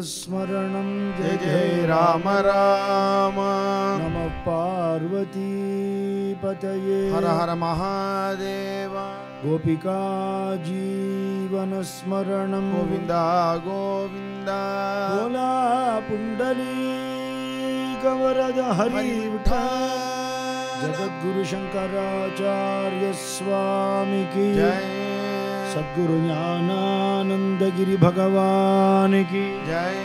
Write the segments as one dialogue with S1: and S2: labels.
S1: स्मरणं
S2: जय जय राम राम।
S1: नमः पार्वती पतये
S2: हर हर महादेव।
S1: गोपिका जीवन स्मरणं
S2: गोविंद गोविंद।
S1: बोला पुंडलीक वरद हरि विठ्ठल। जगद्गुरु शंकराचार्य स्वामी की
S2: जय।
S1: सद्गुरु ज्ञानानंद गिरि भगवान की
S2: जय।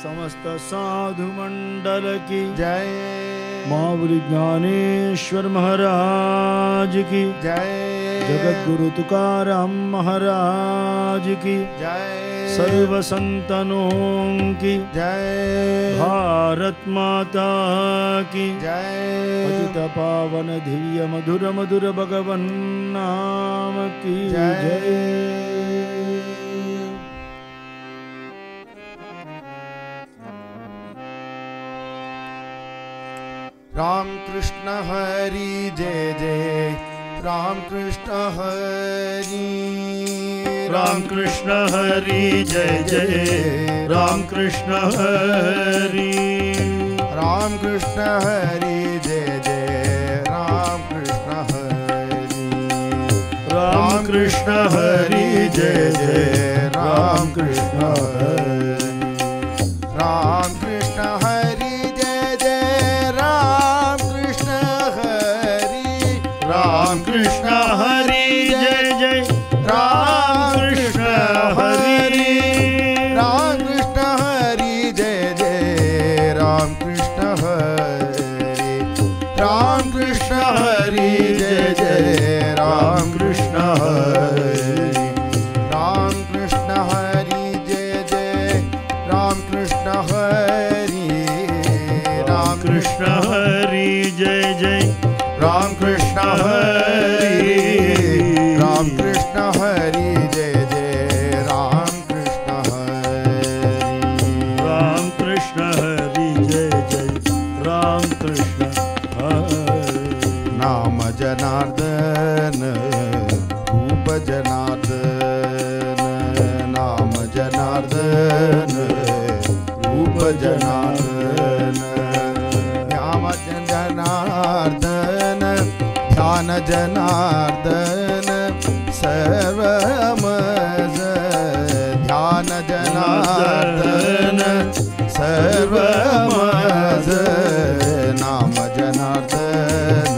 S1: समस्त साधु मंडल की
S2: जय।
S1: मावली ज्ञानेश्वर महाराज की
S2: जय।
S1: जगद्गुरु तुकाराम महाराज की
S2: जय।
S1: सर्व संतनों की
S2: जय।
S1: भारत माता की
S2: जय।
S1: पतित पावन दिव्य मधुर मधुर भगवन नाम की जय।
S2: राम कृष्ण हरि जय जय। राम कृष्ण हरि।
S1: राम कृष्ण हरि जय जय। राम कृष्ण हरि।
S2: राम कृष्ण हरि जय जय। राम कृष्ण हरि।
S1: राम कृष्ण हरि जय जय।
S2: राम कृष्ण हरि। राम कृष्ण हरि जय जय। राम कृष्ण हरि।
S1: राम कृष्ण हरि जय जय। राम कृष्ण हरि।
S2: राम कृष्ण हरि जय जय। राम कृष्ण हरि। राम कृष्ण हरि जय जय। राम कृष्ण हरि। राम कृष्ण हरि जय जय। राम कृष्ण हरि। राम
S1: कृष्ण हरि जय जय।
S2: राम कृष्ण हरि। राम कृष्ण हरि जय जय। राम कृष्ण हरि।
S1: राम कृष्ण हरि जय जय। राम कृष्ण हरि।
S2: नाम जनार्दन रूप जनार्दन। नाम जनार्दन रूप जनार्दन। नाम जनार्दन ध्यान जनार्दन सर्वमज। ध्यान जनार्दन सर्वमज। नाम जनार्दन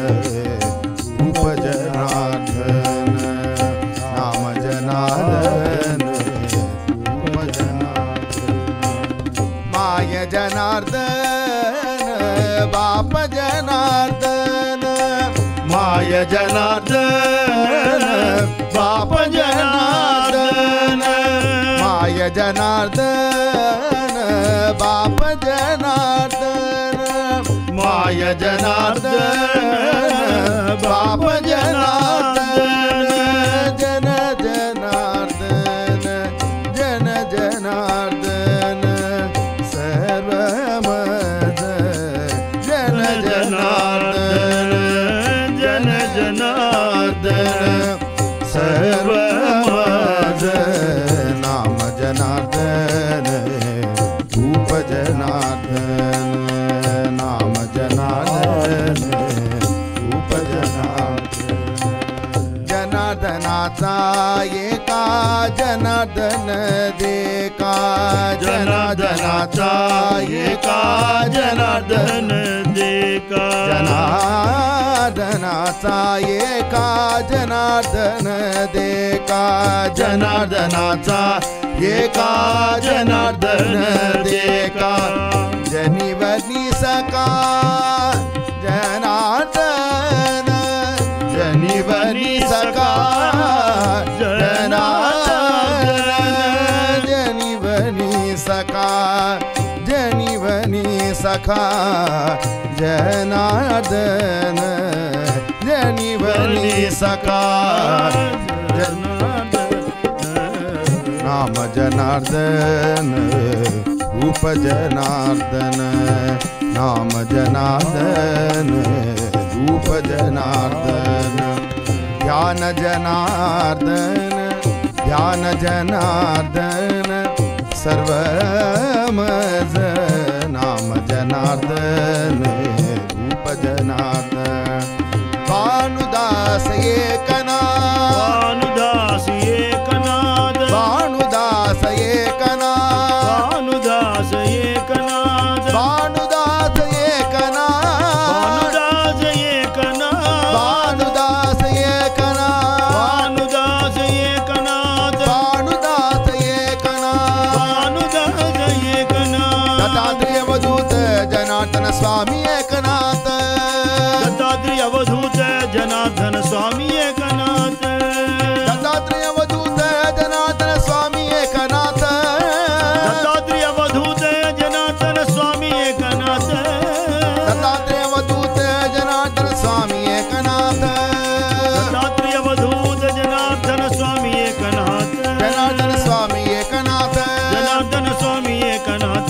S2: रूप जनार्दन। नाम जनार्दन रूप जनार्दन। माय जनार्दन बाप जनार्दन। माय जनार्दन बाप जनार्दन। माय जनार्दन बाप जनार्दन। माय जनार्दन बाप जनार्दन। जन जनार्दन जन जनार्दन सर्वमज। जन जनार्दन जन जनार्दन सर्वमज। नाम जनार्दन रूप जनार्दन। नाम जनार्दन रूप जनार्दन। जनार्दनाचा एका जनार्दन देका। जनार्दनाचा एका जनार्दन
S1: देका।
S2: जनार्दनाचा एका जनार्दन देका। जनार्दनाचा एका जनार्दन देका। जनिवनी सका जनार्दन। जनिवनी सका जनार्दन। जनिवनी सका जनिवनी सखा जनार्दन। जनिवनी सका नाम जनार्दन रूप जनार्दन। नाम जनार्दन रूप जनार्दन। ध्यान जनार्दन ध्यान जनार्दन सर्वमज नाम जनार्दन रूप जनार्दन भानुदास एकनाथ
S1: भानुदास एकनाथ
S2: भानुदास एकनाथ
S1: भानुदास एकनाथ
S2: भानुदास एकनाथ
S1: भानुदास एकनाथ
S2: भानुदास एकनाथ
S1: भानुदास एकनाथ
S2: भानुदास एकनाथ
S1: भानुदास एकनाथ
S2: दत्तात्रेय अवधूत जनार्दन स्वामी एकनाथ
S1: दत्तात्रेय अवधूत जनार्दन स्वामी एकनाथ
S2: दत्तात्रेय अवधूत जनार्दन स्वामी एकनाथ
S1: दत्तात्रेय अवधूत जनार्दन स्वामी एकनाथ
S2: दत्तात्रेय अवधूत जनार्दन स्वामी एकनाथ
S1: दत्तात्रेय अवधूत जनार्दन स्वामी एकनाथ
S2: जनार्दन स्वामी एकनाथ
S1: जनार्दन स्वामी एकनाथ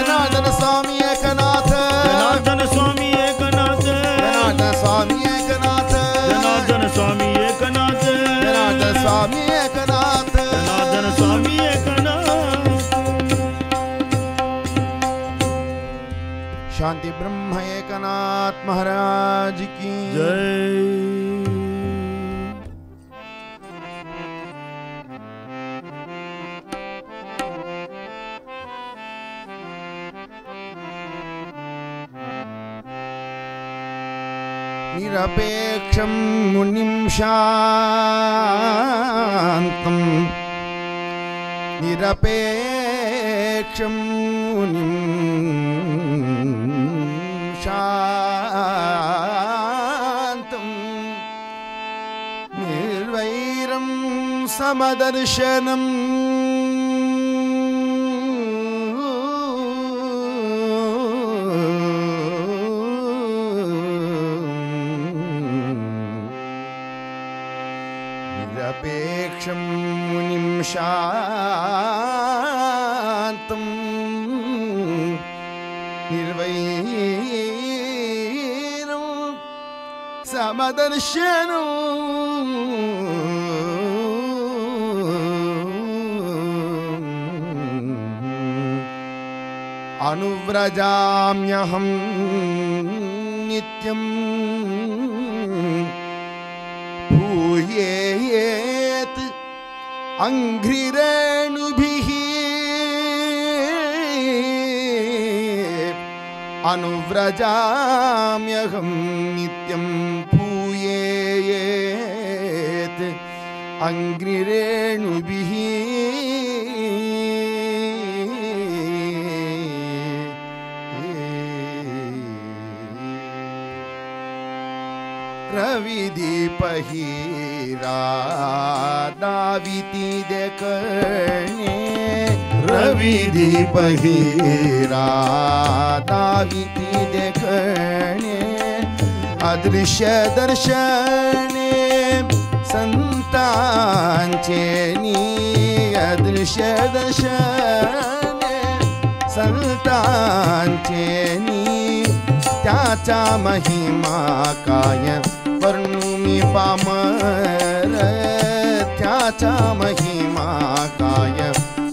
S2: जनार्दन स्वामी एकनाथ
S1: जनार्दन स्वामी एकनाथ
S2: जनार्दन स्वामी एकनाथ
S1: जनार्दन स्वामी एकनाथ
S2: जनार्दन स्वामी एकनाथ
S1: जनार्दन स्वामी एकनाथ
S2: शांति ब्रह्म एकनाथ महाराज की
S1: जय।
S2: निरपेक्षं मुनिं शान्तं निरपेक्षं मुनिं शान्तं निर्वैरं समदर्शनम् निरपेक्षं मुनिं शान्तं निर्वैरं समदर्शनम् अनुव्रजाम्यहं नित्यं भूयेत् अंघ्रिरेणुभिः अनुव्रजाम्यहं नित्यं भूयेत् अंघ्रिरेणुभिः रविदीपहीरादाविति देखने रविदीपहीरादाविति देखने अदृश्य दर्शने संतांचेनी अदृश्य दर्शने संतांचेनी त्याचा महिमा काय वर्णुमी पामर त्याचा महिमा काय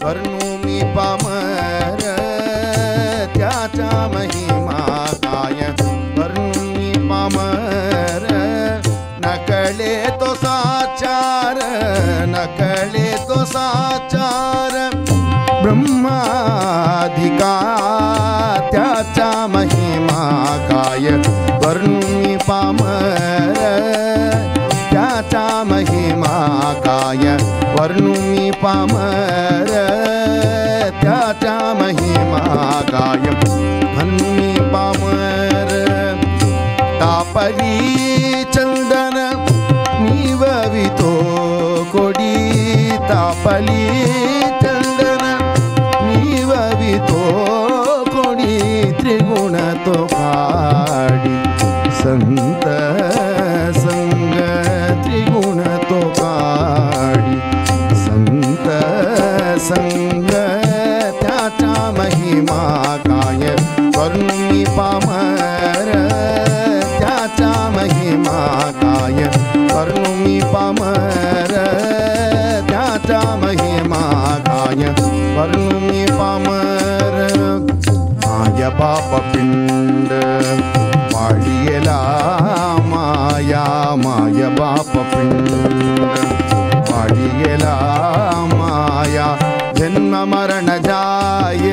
S2: वर्णुमी पामर त्याचा महिमा काय वर्णुमी पामर नकळे तो साचार नकळे तो साचार ब्रह्माधिका त्याचा महिमा काय वर्णुमी पामर त्याचा महिमा काय वर्णुमी पामर त्याचा महिमा काय वर्णुमी पामर तापली चंदन निववितो कोडी तापली चंदन निववितो कोडी त्रिगुण तो काडी संत संग त्रिगुण तो काडी संत संग त्याचा महिमा काय वर्णुमी पामर त्याचा महिमा काय वर्णुमी पामर त्याचा महिमा काय वर्णुमी पाप पिंड पाड़ियला माया माय पाप पिंड पाड़ियला माया जन्म मरण जाय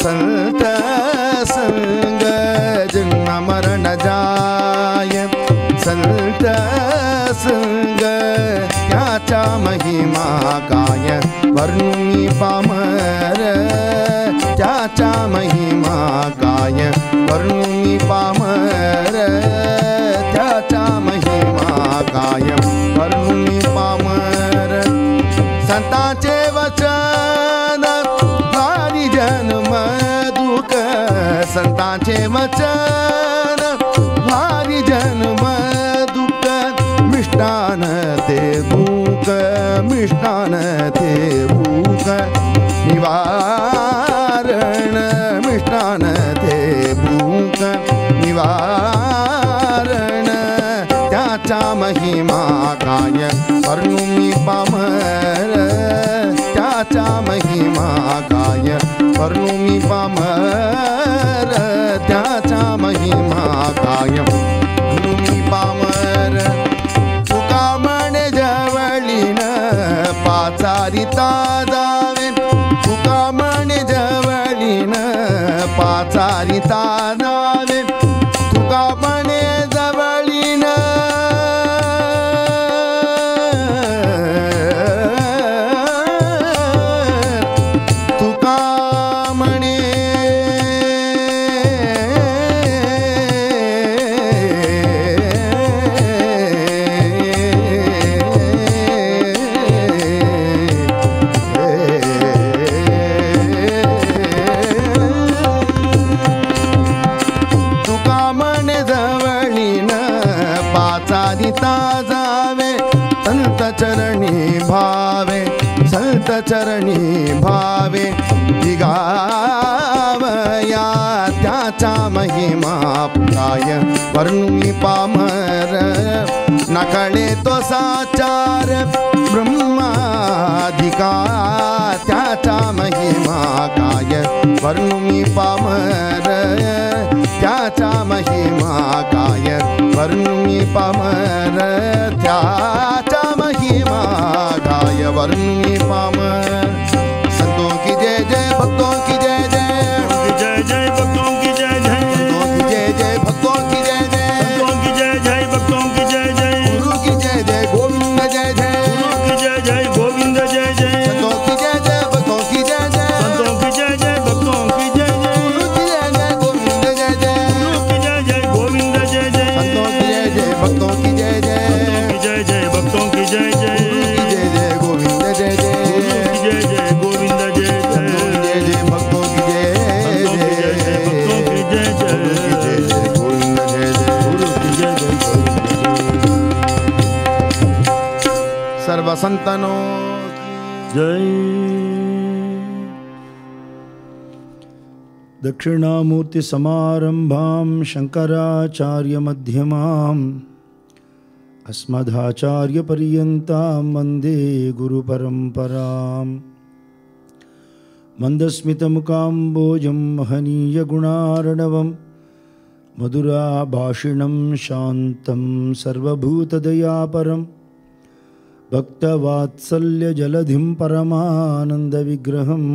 S2: संत संग जन्म मरण जाय संत संग त्याचा महिमा काय वर्णुनी पामर त्याचा महिमा काय वर्णुनी पामर त्याचा महिमा काय वर्णुनी पामर संतांचे वचन भारी जन्म दुःख संतांचे वचन भारी जन्म दुःख मिष्टान ते भूक मिष्टान ते भूक निवारण मिष्टान ते भूक निवारण त्याचा महिमा काय वर्णुनी पामर त्याचा महिमा काय वर्णुनी पामर त्याचा महिमा काय वर्णुनी पामर तुका म्हणे जवळीन पाचारिता जावे तुका म्हणे जवळीन पाचारिता जावे तुका म्हणे जवळीन जावे संत चरणी भावे गावया त्याचा महिमा काय वर्णुनी पामर नकळे तो साचार ब्रह्माधिकार त्याचा महिमा काय वर्णुनी पामर त्याचा महिमा काय वर्णुनी पामर त्याचा महिमा काय वर्णुनी पामर संतों की जय जय भक्तों की जय जय
S1: जय जय भक्तों की जय जय
S2: भक्तों की जय जय
S1: भक्तों की जय जय भक्तों की जय जय
S2: गुरु की जय जय गोविंद जय जय
S1: गुरु की जय जय गोविंद जय जय
S2: संतों की जय जय भक्तों की जय जय
S1: संतों की जय जय भक्तों की जय जय
S2: गुरु की जय जय गोविंद जय जय
S1: गुरु की जय जय गोविंद जय जय
S2: संतों की जय जय भक्तों की जय जय
S1: भक्तों की जय जय
S2: गोविंद जय जय
S1: गुरु की जय जय गोविंद जय जय
S2: संतों की जय जय भक्तों की जय जय
S1: भक्तों की जय जय
S2: गोविंद जय जय
S1: गुरु की जय जय
S2: सर्व संतनों
S1: जय। दक्षिणामूर्ति समारंभां शंकराचार्य मध्यमाम् अस्मदाचार्य पर्यन्तां वन्दे गुरु परंपराम् मंदस्मितमुकाम्बोजं महनीय गुणार्णवं मधुराभाषिणं शान्तं सर्वभूतदयापरं भक्तवात्सल्यजलधिं परमानन्दविग्रहं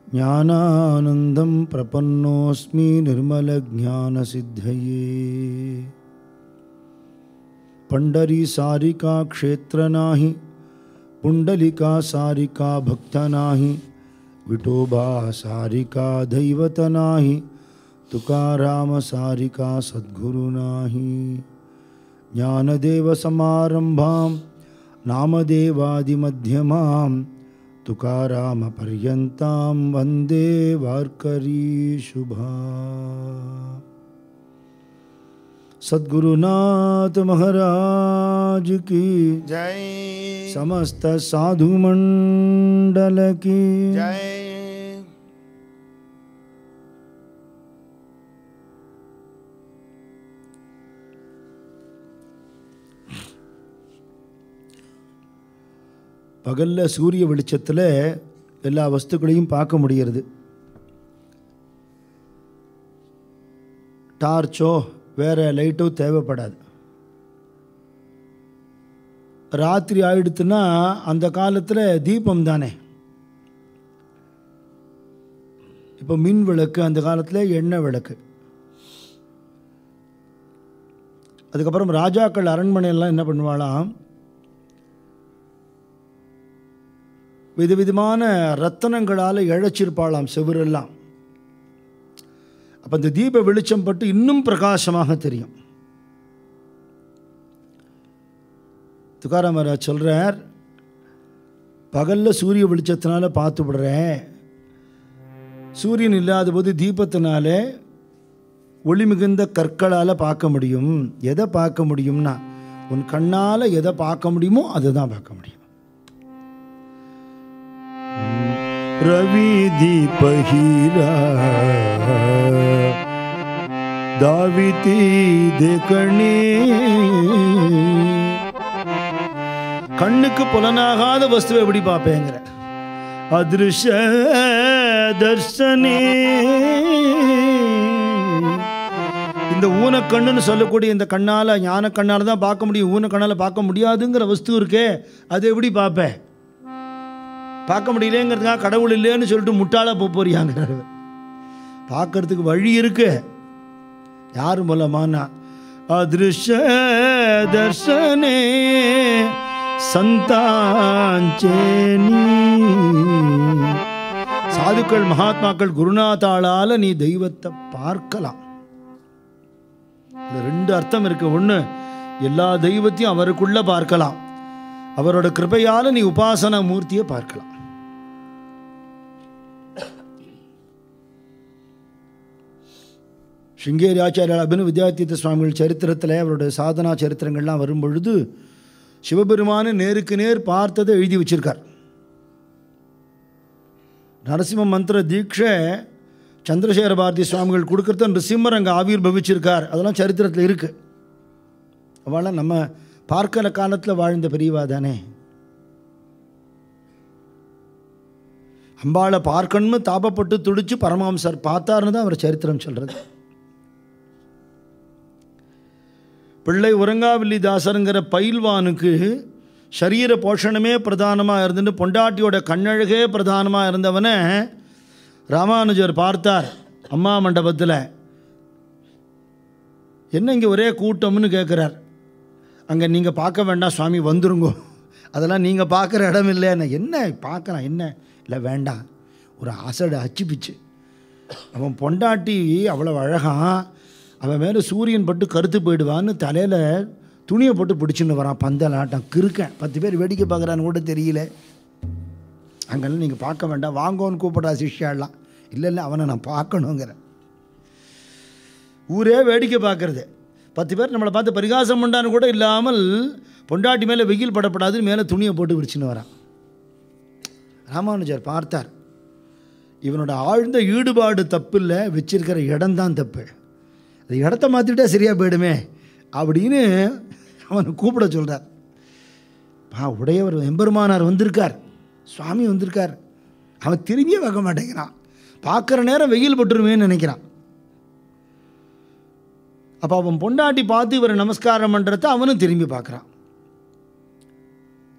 S1: ज्ञानानन्दं प्रपन्नोऽस्मि निर्मलज्ञानसिद्धये। पंडरी सारिका क्षेत्र नाही पुंडलिका सारिका भक्त नाही विठोबा सारिका दैवत नाही तुकाराम सारिका सद्गुरु नाही। ज्ञानदेव समारंभां नामदेवादिमध्यमां तुकाराम पर्यन्तां वन्दे वार्करी शुभा। सद्गुरुनाथ महाराज की
S2: जय
S1: समस्त साधु मंडल की
S2: जय।
S1: பகல்ல சூரிய வெளிச்சத்தில் எல்லா வஸ்துக்களையும் பார்க்க முடிகிறது. டார்ச்சோ வேறு லைட்டோ தேவைப்படாது. ராத்திரி ஆயிடுத்துன்னா அந்த காலத்தில் தீபம் தானே. இப்போ மின் விளக்கு, அந்த காலத்தில் எண்ணெய் விளக்கு. அதுக்கப்புறம் ராஜாக்கள் அரண்மனையெல்லாம் என்ன பண்ணுவாளாம், விதவிதமான ரத்தனங்களால் இழைச்சிருப்பாளாம் செவுரெல்லாம். அப்போ அந்த தீப வெளிச்சம் பட்டு இன்னும் பிரகாசமாக தெரியும். துக்காராம் மகாராஜ் சொல்கிறார், பகலில் சூரிய வெளிச்சத்தினால பார்த்து விடுறேன், சூரியன் இல்லாத போது தீபத்தினால ஒளி மிகுந்த கற்களால் பார்க்க முடியும். எதை பார்க்க முடியும்னா, உன் கண்ணால் எதை பார்க்க முடியுமோ அதை தான் பார்க்க முடியும். ரவி தீபஹீரா தாவிதி தேகணே. கண்ணுக்கு புலனாகாத வஸ்துவை எப்படி பார்ப்பேங்கிற. அதிருஷ்ய தர்சனே. இந்த ஊனக்கண்ணுன்னு சொல்லக்கூடிய இந்த கண்ணால், ஞான கண்ணால் தான் பார்க்க முடியும், ஊன கண்ணால் பார்க்க முடியாதுங்கிற வஸ்து இருக்கே, அதை எப்படி பார்ப்பேன்? பார்க்க முடியலேங்கிறதுக்காக கடவுள் இல்லைன்னு சொல்லிட்டு முட்டாளாக போறியாங்கிறார். பார்க்கறதுக்கு வழி இருக்கு. யார் மூலமானா அதிருஷ்ய தர்சனே சந்தாஞ்சேனி. சாதுக்கள் மகாத்மாக்கள் குருநாதாளால் நீ தெய்வத்தை பார்க்கலாம். ரெண்டு அர்த்தம் இருக்கு. ஒன்று, எல்லா தெய்வத்தையும் அவருக்குள்ள பார்க்கலாம். அவரோட கிருபையால் நீ உபாசனா மூர்த்தியை பார்க்கலாம். ஸ்ருங்கேரி ஆச்சாரியால் அபினவ வித்யாதீத சுவாமிகள் சரித்திரத்தில் அவருடைய சாதனா சரித்திரங்கள்லாம் வரும்பொழுது சிவபெருமானை நேருக்கு நேர் பார்த்ததை எழுதி வச்சிருக்கார். நரசிம்ம மந்திர தீட்சை சந்திரசேகர பாரதி சுவாமிகள் கொடுக்கறத நிருசிம்மர் அங்கே ஆவிர் பவிச்சிருக்கார். அதெல்லாம் சரித்திரத்தில் இருக்குது. அவளை நம்ம பார்க்கிற காலத்தில் வாழ்ந்த பெரியவா தானே. அம்பாளை பார்க்கணும்னு தாபப்பட்டு துடிச்சு பரமஹம்சர் பார்த்தாருன்னு தான் அவர் சரித்திரம் சொல்கிறது. பிள்ளை உறங்காவில்லிதாசருங்கிற பயில்வானுக்கு சரீர போஷணமே பிரதானமாக இருந்துட்டு பொண்டாட்டியோட கண்ணழகே பிரதானமாக இருந்தவனை ராமானுஜர் பார்த்தார் அம்மா மண்டபத்தில். என்ன இங்கே ஒரே கூட்டம்னு கேட்குறார். அங்கே நீங்கள் பார்க்க வேண்டாம் சுவாமி, வந்துருங்கோ, அதெல்லாம் நீங்கள் பார்க்குற இடம் இல்லை. என்ன பார்க்கலாம், என்ன இல்லை வேண்டாம், ஒரு அசடு அச்சு பிச்சு. அவன் பொண்டாட்டி அவ்வளோ அழகான், அவன் மேலே சூரியன் பட்டு கருத்து போயிடுவான்னு தலையில் துணியை போட்டு பிடிச்சின்னு வரான். பந்தலாட்டம் கிறுக்கன், 10 பேர் வேடிக்கை பார்க்குறான்னு கூட தெரியல. அங்கெல்லாம் நீங்கள் பார்க்க வேண்டாம், வாங்கோன்னு கூப்பிட்றா சிஷ்யாலாம். இல்லை இல்லை, அவனை நான் பார்க்கணுங்கிற. ஊரே வேடிக்கை பார்க்குறது. 10 பேர் நம்மளை பார்த்து பரிகாசம் பண்ணான்னு கூட இல்லாமல் பொண்டாட்டி மேலே வெயில் படப்படாதுன்னு மேலே துணியை போட்டு விரிச்சின்னு வரான். ராமானுஜர் பார்த்தார், இவனோட ஆழ்ந்த ஈடுபாடு தப்பு இல்லை, வச்சிருக்கிற இடம்தான் தப்பு. அது இடத்த மாற்றிட்டா சரியாக போயிடுமே அப்படின்னு அவனை கூப்பிட சொல்கிறார். உடையவர் எம்பெருமானார் வந்திருக்கார், சுவாமி வந்திருக்கார். அவன் திரும்பியே பார்க்க மாட்டேங்கிறான். பார்க்குற நேரம் வெயில் பட்டுருவேன்னு நினைக்கிறான். அப்போ அவன் பொண்டாட்டி பார்த்து இவரை நமஸ்காரம் பண்ணுறத அவனும் திரும்பி பார்க்குறான்.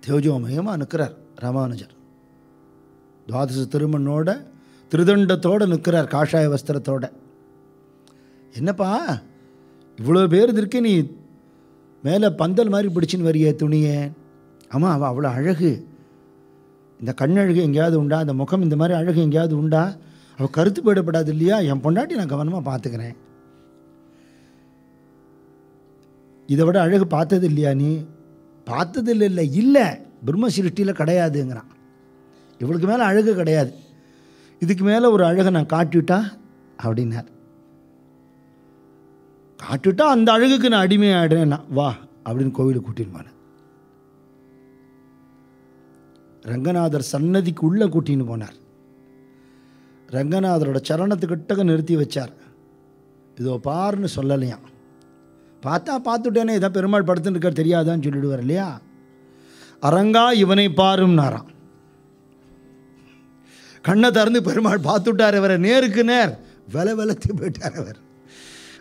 S1: தேஜோமயமாக நிற்கிறார் ராமானுஜர். துவாதச திருமண்ணோட திருதண்டத்தோடு நிற்கிறார், காஷாய வஸ்திரத்தோட. என்னப்பா இவ்வளோ பேர் இருக்கு, நீ மேலே பந்தல் மாதிரி பிடிச்சின்னு வரிய துணியை? ஆமாம், அவள் அவ்வளோ அழகு. இந்த கண்ணழகு எங்கேயாவது உண்டா, இந்த முகம் இந்த மாதிரி அழகு எங்கேயாவது உண்டா? அவள் கருத்து போயிடப்படாது இல்லையா? என் பொண்டாட்டி நான் கவனமாக பார்த்துக்கிறேன். இதை விட அழகு பார்த்தது இல்லையா நீ? பார்த்தது இல்லை. இல்லை இல்லை, பிரம்ம சிருஷ்டியில் கிடையாதுங்கிறான். இவளுக்கு மேலே அழகு கிடையாது, இதுக்கு மேலே ஒரு அழகை நான் காட்டிவிட்டா அப்படின்னார். காட்டிவிட்டா அந்த அழகுக்கு நான் அடிமையாடுறேன்னா வா அப்படின்னு கோவிலுக்கு கூட்டின்னு போனேன். ரங்கநாதர் சன்னதிக்கு உள்ளே கூட்டின்னு போனார். ரங்கநாதரோட சரணத்துக்கிட்டக நிறுத்தி வச்சார். இதோ பாருன்னு சொல்லலையாம். பார்த்தா பார்த்துட்டேனே, இதான் பெருமாள் படுத்துன்னு இருக்கார் தெரியாதான்னு சொல்லிடுவார் இல்லையா? அரங்கா இவனை பாருன்னாராம். கண்ணை திறந்து பெருமாள் பார்த்துட்டார் அவரை, நேருக்கு நேர் வெலத்தி போயிட்டார் அவர்.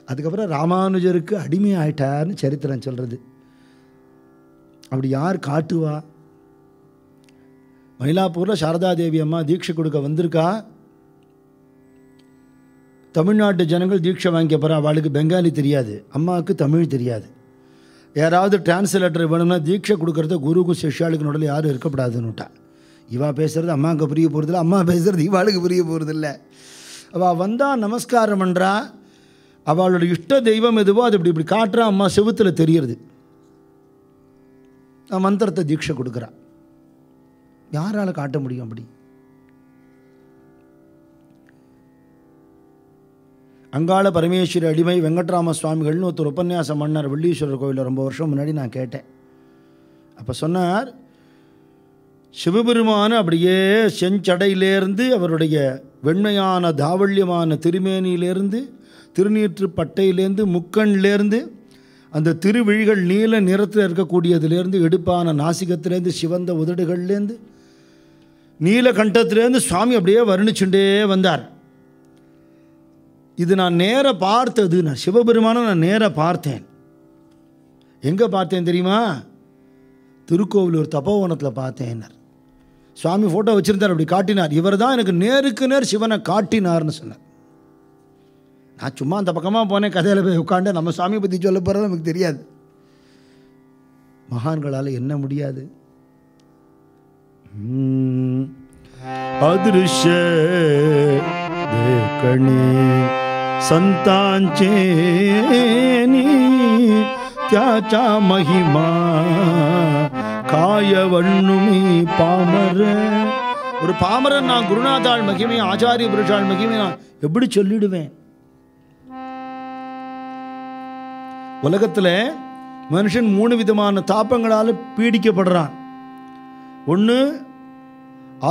S1: அதுக்கப்புறம் ராமானுஜருக்கு அடிமை ஆயிட்டார்னு சரித்திரம் சொல்கிறது. அப்படி யார் காட்டுவா? மயிலாப்பூரில் சாரதாதேவி அம்மா தீட்சை கொடுக்க வந்திருக்கா. தமிழ்நாட்டு ஜனங்கள் தீட்சை வாங்கிக்க போகிறா. அவளுக்கு பெங்காலி தெரியாது, அம்மாவுக்கு தமிழ் தெரியாது. யாராவது டிரான்ஸ்லேட்டர் வேணும்னா தீட்சை கொடுக்குறத குருக்கும் சிஷ்யாளுக்கு நடுவில் யாரும் இருக்கப்படாதுன்னுட்டா. இவா பேசுகிறது அம்மாவுக்கு புரிய போகிறதில்ல, அம்மா பேசுகிறது இவாளுக்கு புரிய போகிறதில்ல. அவள் வந்தால் நமஸ்காரம் பண்ணுறா. அவளோட இஷ்ட தெய்வம் எதுவோ அது இப்படி இப்படி காட்டுறா. அம்மா செவுத்தில் தெரியுறது. மந்திரத்தை தீட்சை கொடுக்குறா. யாரால் காட்ட முடியும் அப்படி? அங்காள பரமேஸ்வரி அடிமை வெங்கட்ராம சுவாமிகள்னு ஒருத்தர் உபன்யாசம் பண்ணார் வெள்ளீஸ்வரர் கோயிலில். ரொம்ப வருஷம் முன்னாடி நான் கேட்டேன். அப்போ சொன்னார், சிவபெருமான அப்படியே செஞ்சடையிலேருந்து அவருடைய வெண்மையான தாவல்யமான திருமேனியிலேருந்து திருநீற்று பட்டையிலேருந்து முக்கண்லேருந்து அந்த திருவிழிகள் நீல நிறத்தில் இருக்கக்கூடியதுலேருந்து எடுப்பான நாசிகத்திலேருந்து சிவந்த உதடுகள்லேருந்து நீலகண்டத்திலேருந்து சுவாமி அப்படியே வர்ணிச்சுட்டே வந்தார். இது நான் நேர பார்த்தது. நான் சிவபெருமான நான் நேர பார்த்தேன். எங்கே பார்த்தேன் தெரியுமா? திருக்கோவிலூர் தபோவனத்தில் பார்த்தேன். சுவாமி ஃபோட்டோ வச்சுருந்தார், அப்படி காட்டினார். இவர் தான் எனக்கு நேருக்கு நேர் சிவனை காட்டினார்னு சொன்னார். நான் சும்மா அந்த பக்கமாக போனேன், கதையில் போய் உட்காந்து நம்ம சுவாமியை பற்றி சொல்ல போகிறது நமக்கு தெரியாது. மகான்களால் என்ன முடியாது? அதிருஷ்ய தேக்கணே संतांचे त्याचा महिमा காயவண்ணுமி பாமர. ஒரு பாமரன் நான் குருநாதாள் மகிமை ஆச்சாரிய புருஷாள் மகிமை நான் எப்படி சொல்லிடுவேன்? உலகத்தில் மனுஷன் 3 விதமான தாபங்களால் பீடிக்கப்படுறான். ஒன்று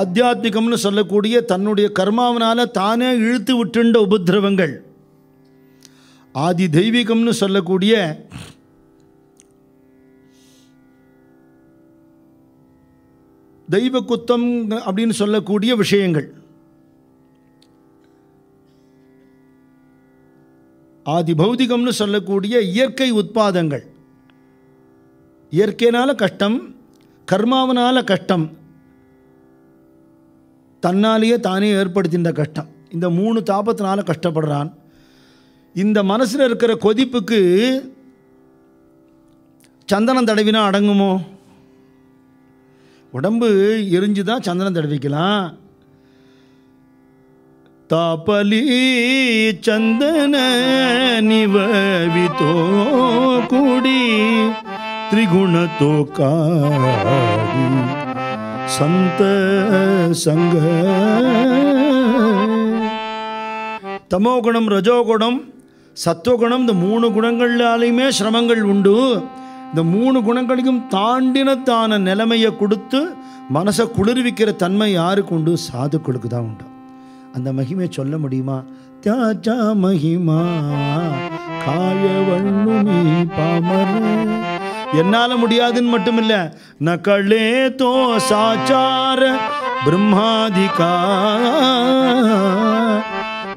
S1: ஆத்தியாத்மிகம்னு சொல்லக்கூடிய தன்னுடைய கர்மாவனால தானே இழுத்து விட்டுண்ட உபதிரவங்கள். ஆதி தெய்வீகம்னு சொல்லக்கூடிய தெய்வ குத்தம் அப்படின்னு சொல்லக்கூடிய விஷயங்கள். ஆதி பௌதிகம்னு சொல்லக்கூடிய இயற்கை உட்பாதங்கள். இயற்கையினால கஷ்டம், கர்மாவனால கஷ்டம், தன்னாலேயே தானே ஏற்படுத்தின்ற கஷ்டம். இந்த 3 தாபத்தினால கஷ்டப்படுறான். இந்த மனசில் இருக்கிற கொதிப்புக்கு சந்தனம் தடவினா அடங்குமோ? உடம்பு எரிஞ்சுதான் சந்தனம் தடவிக்கலாம். தாபலி சந்தன நிவவிதோ கூடி திரிகுணத்தோ காடி சந்த சங்க. தமோகுணம், ரஜோகுணம், சத்துவகுணம், இந்த 3 குணங்களாலையுமே சிரமங்கள் உண்டு. இந்த 3 குணங்களையும் தாண்டினத்தான நிலைமையை கொடுத்து மனசை குளிர்விக்கிற தன்மை யாருக்கு உண்டு? சாதுக்களுக்கு தான் உண்டு. அந்த மகிமையை சொல்ல முடியுமா? தியாச்சா மகிமா காயவண்ணுமி பாமர. என்னால் முடியாதுன்னு மட்டும் இல்லை, நகளே தோ சாச்சார பிரம்மாதிகா.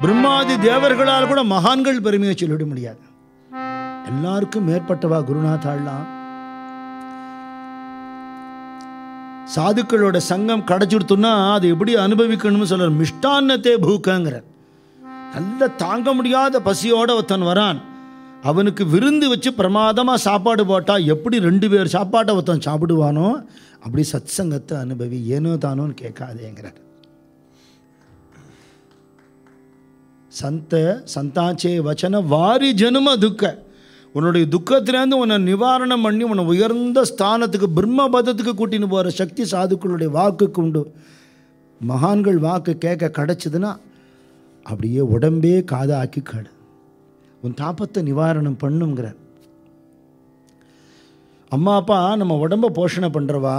S1: பிரம்மாதி தேவர்களால் கூட மகான்கள் பெருமையை சொல்லிட முடியாது. எல்லாருக்கும் மேற்பட்டவா குருநாதாள்லாம். சாதுக்களோட சங்கம் கிடைச்சிடுத்துன்னா அது எப்படி அனுபவிக்கணும்னு சொல்ற. மிஷ்டான்னத்தே பூக்கங்கிற, நல்ல தாங்க முடியாத பசியோட ஒருத்தன் வரான், அவனுக்கு விருந்து வச்சு பிரமாதமாக சாப்பாடு போட்டால் எப்படி 2 பேர் சாப்பாட்டை ஒருத்தன் சாப்பிடுவானோ அப்படி சத் சங்கத்தை அனுபவி. ஏனோ தானோன்னு கேட்காதேங்கிறார். சந்தாச்சே வச்சன வாரி ஜனும துக்க. உன்னுடைய துக்கத்திலேருந்து உன்னை நிவாரணம் பண்ணி உன்னை உயர்ந்த ஸ்தானத்துக்கு பிரம்மபதத்துக்கு கூட்டின்னு போகிற சக்தி சாதுக்களுடைய வாக்குக்கு உண்டு. மகான்கள் வாக்கு கேட்க கிடச்சிதுன்னா அப்படியே உடம்பே காதாக்கி கடு. உன் தாபத்தை நிவாரணம் பண்ணுங்கிறார். அம்மா அப்பா நம்ம உடம்பை போஷணை பண்ணுறவா.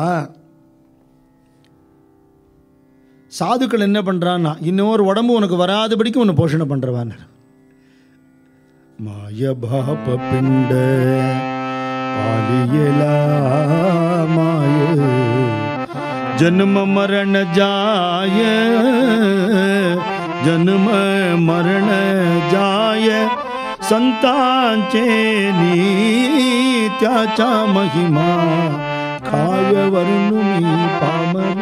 S1: சாதுக்கள் என்ன பண்ணுறான்னா இன்னொரு உடம்பு உனக்கு வராதபடிக்கு உன்னை போஷணை பண்ணுறவான்னு. மாய பாப பிண்ட பாலியலா மாய जन्म मरण जाय, जन्म मरण जाय, संतांचे नित्याचा महिमा काय वर्णुमी पामर.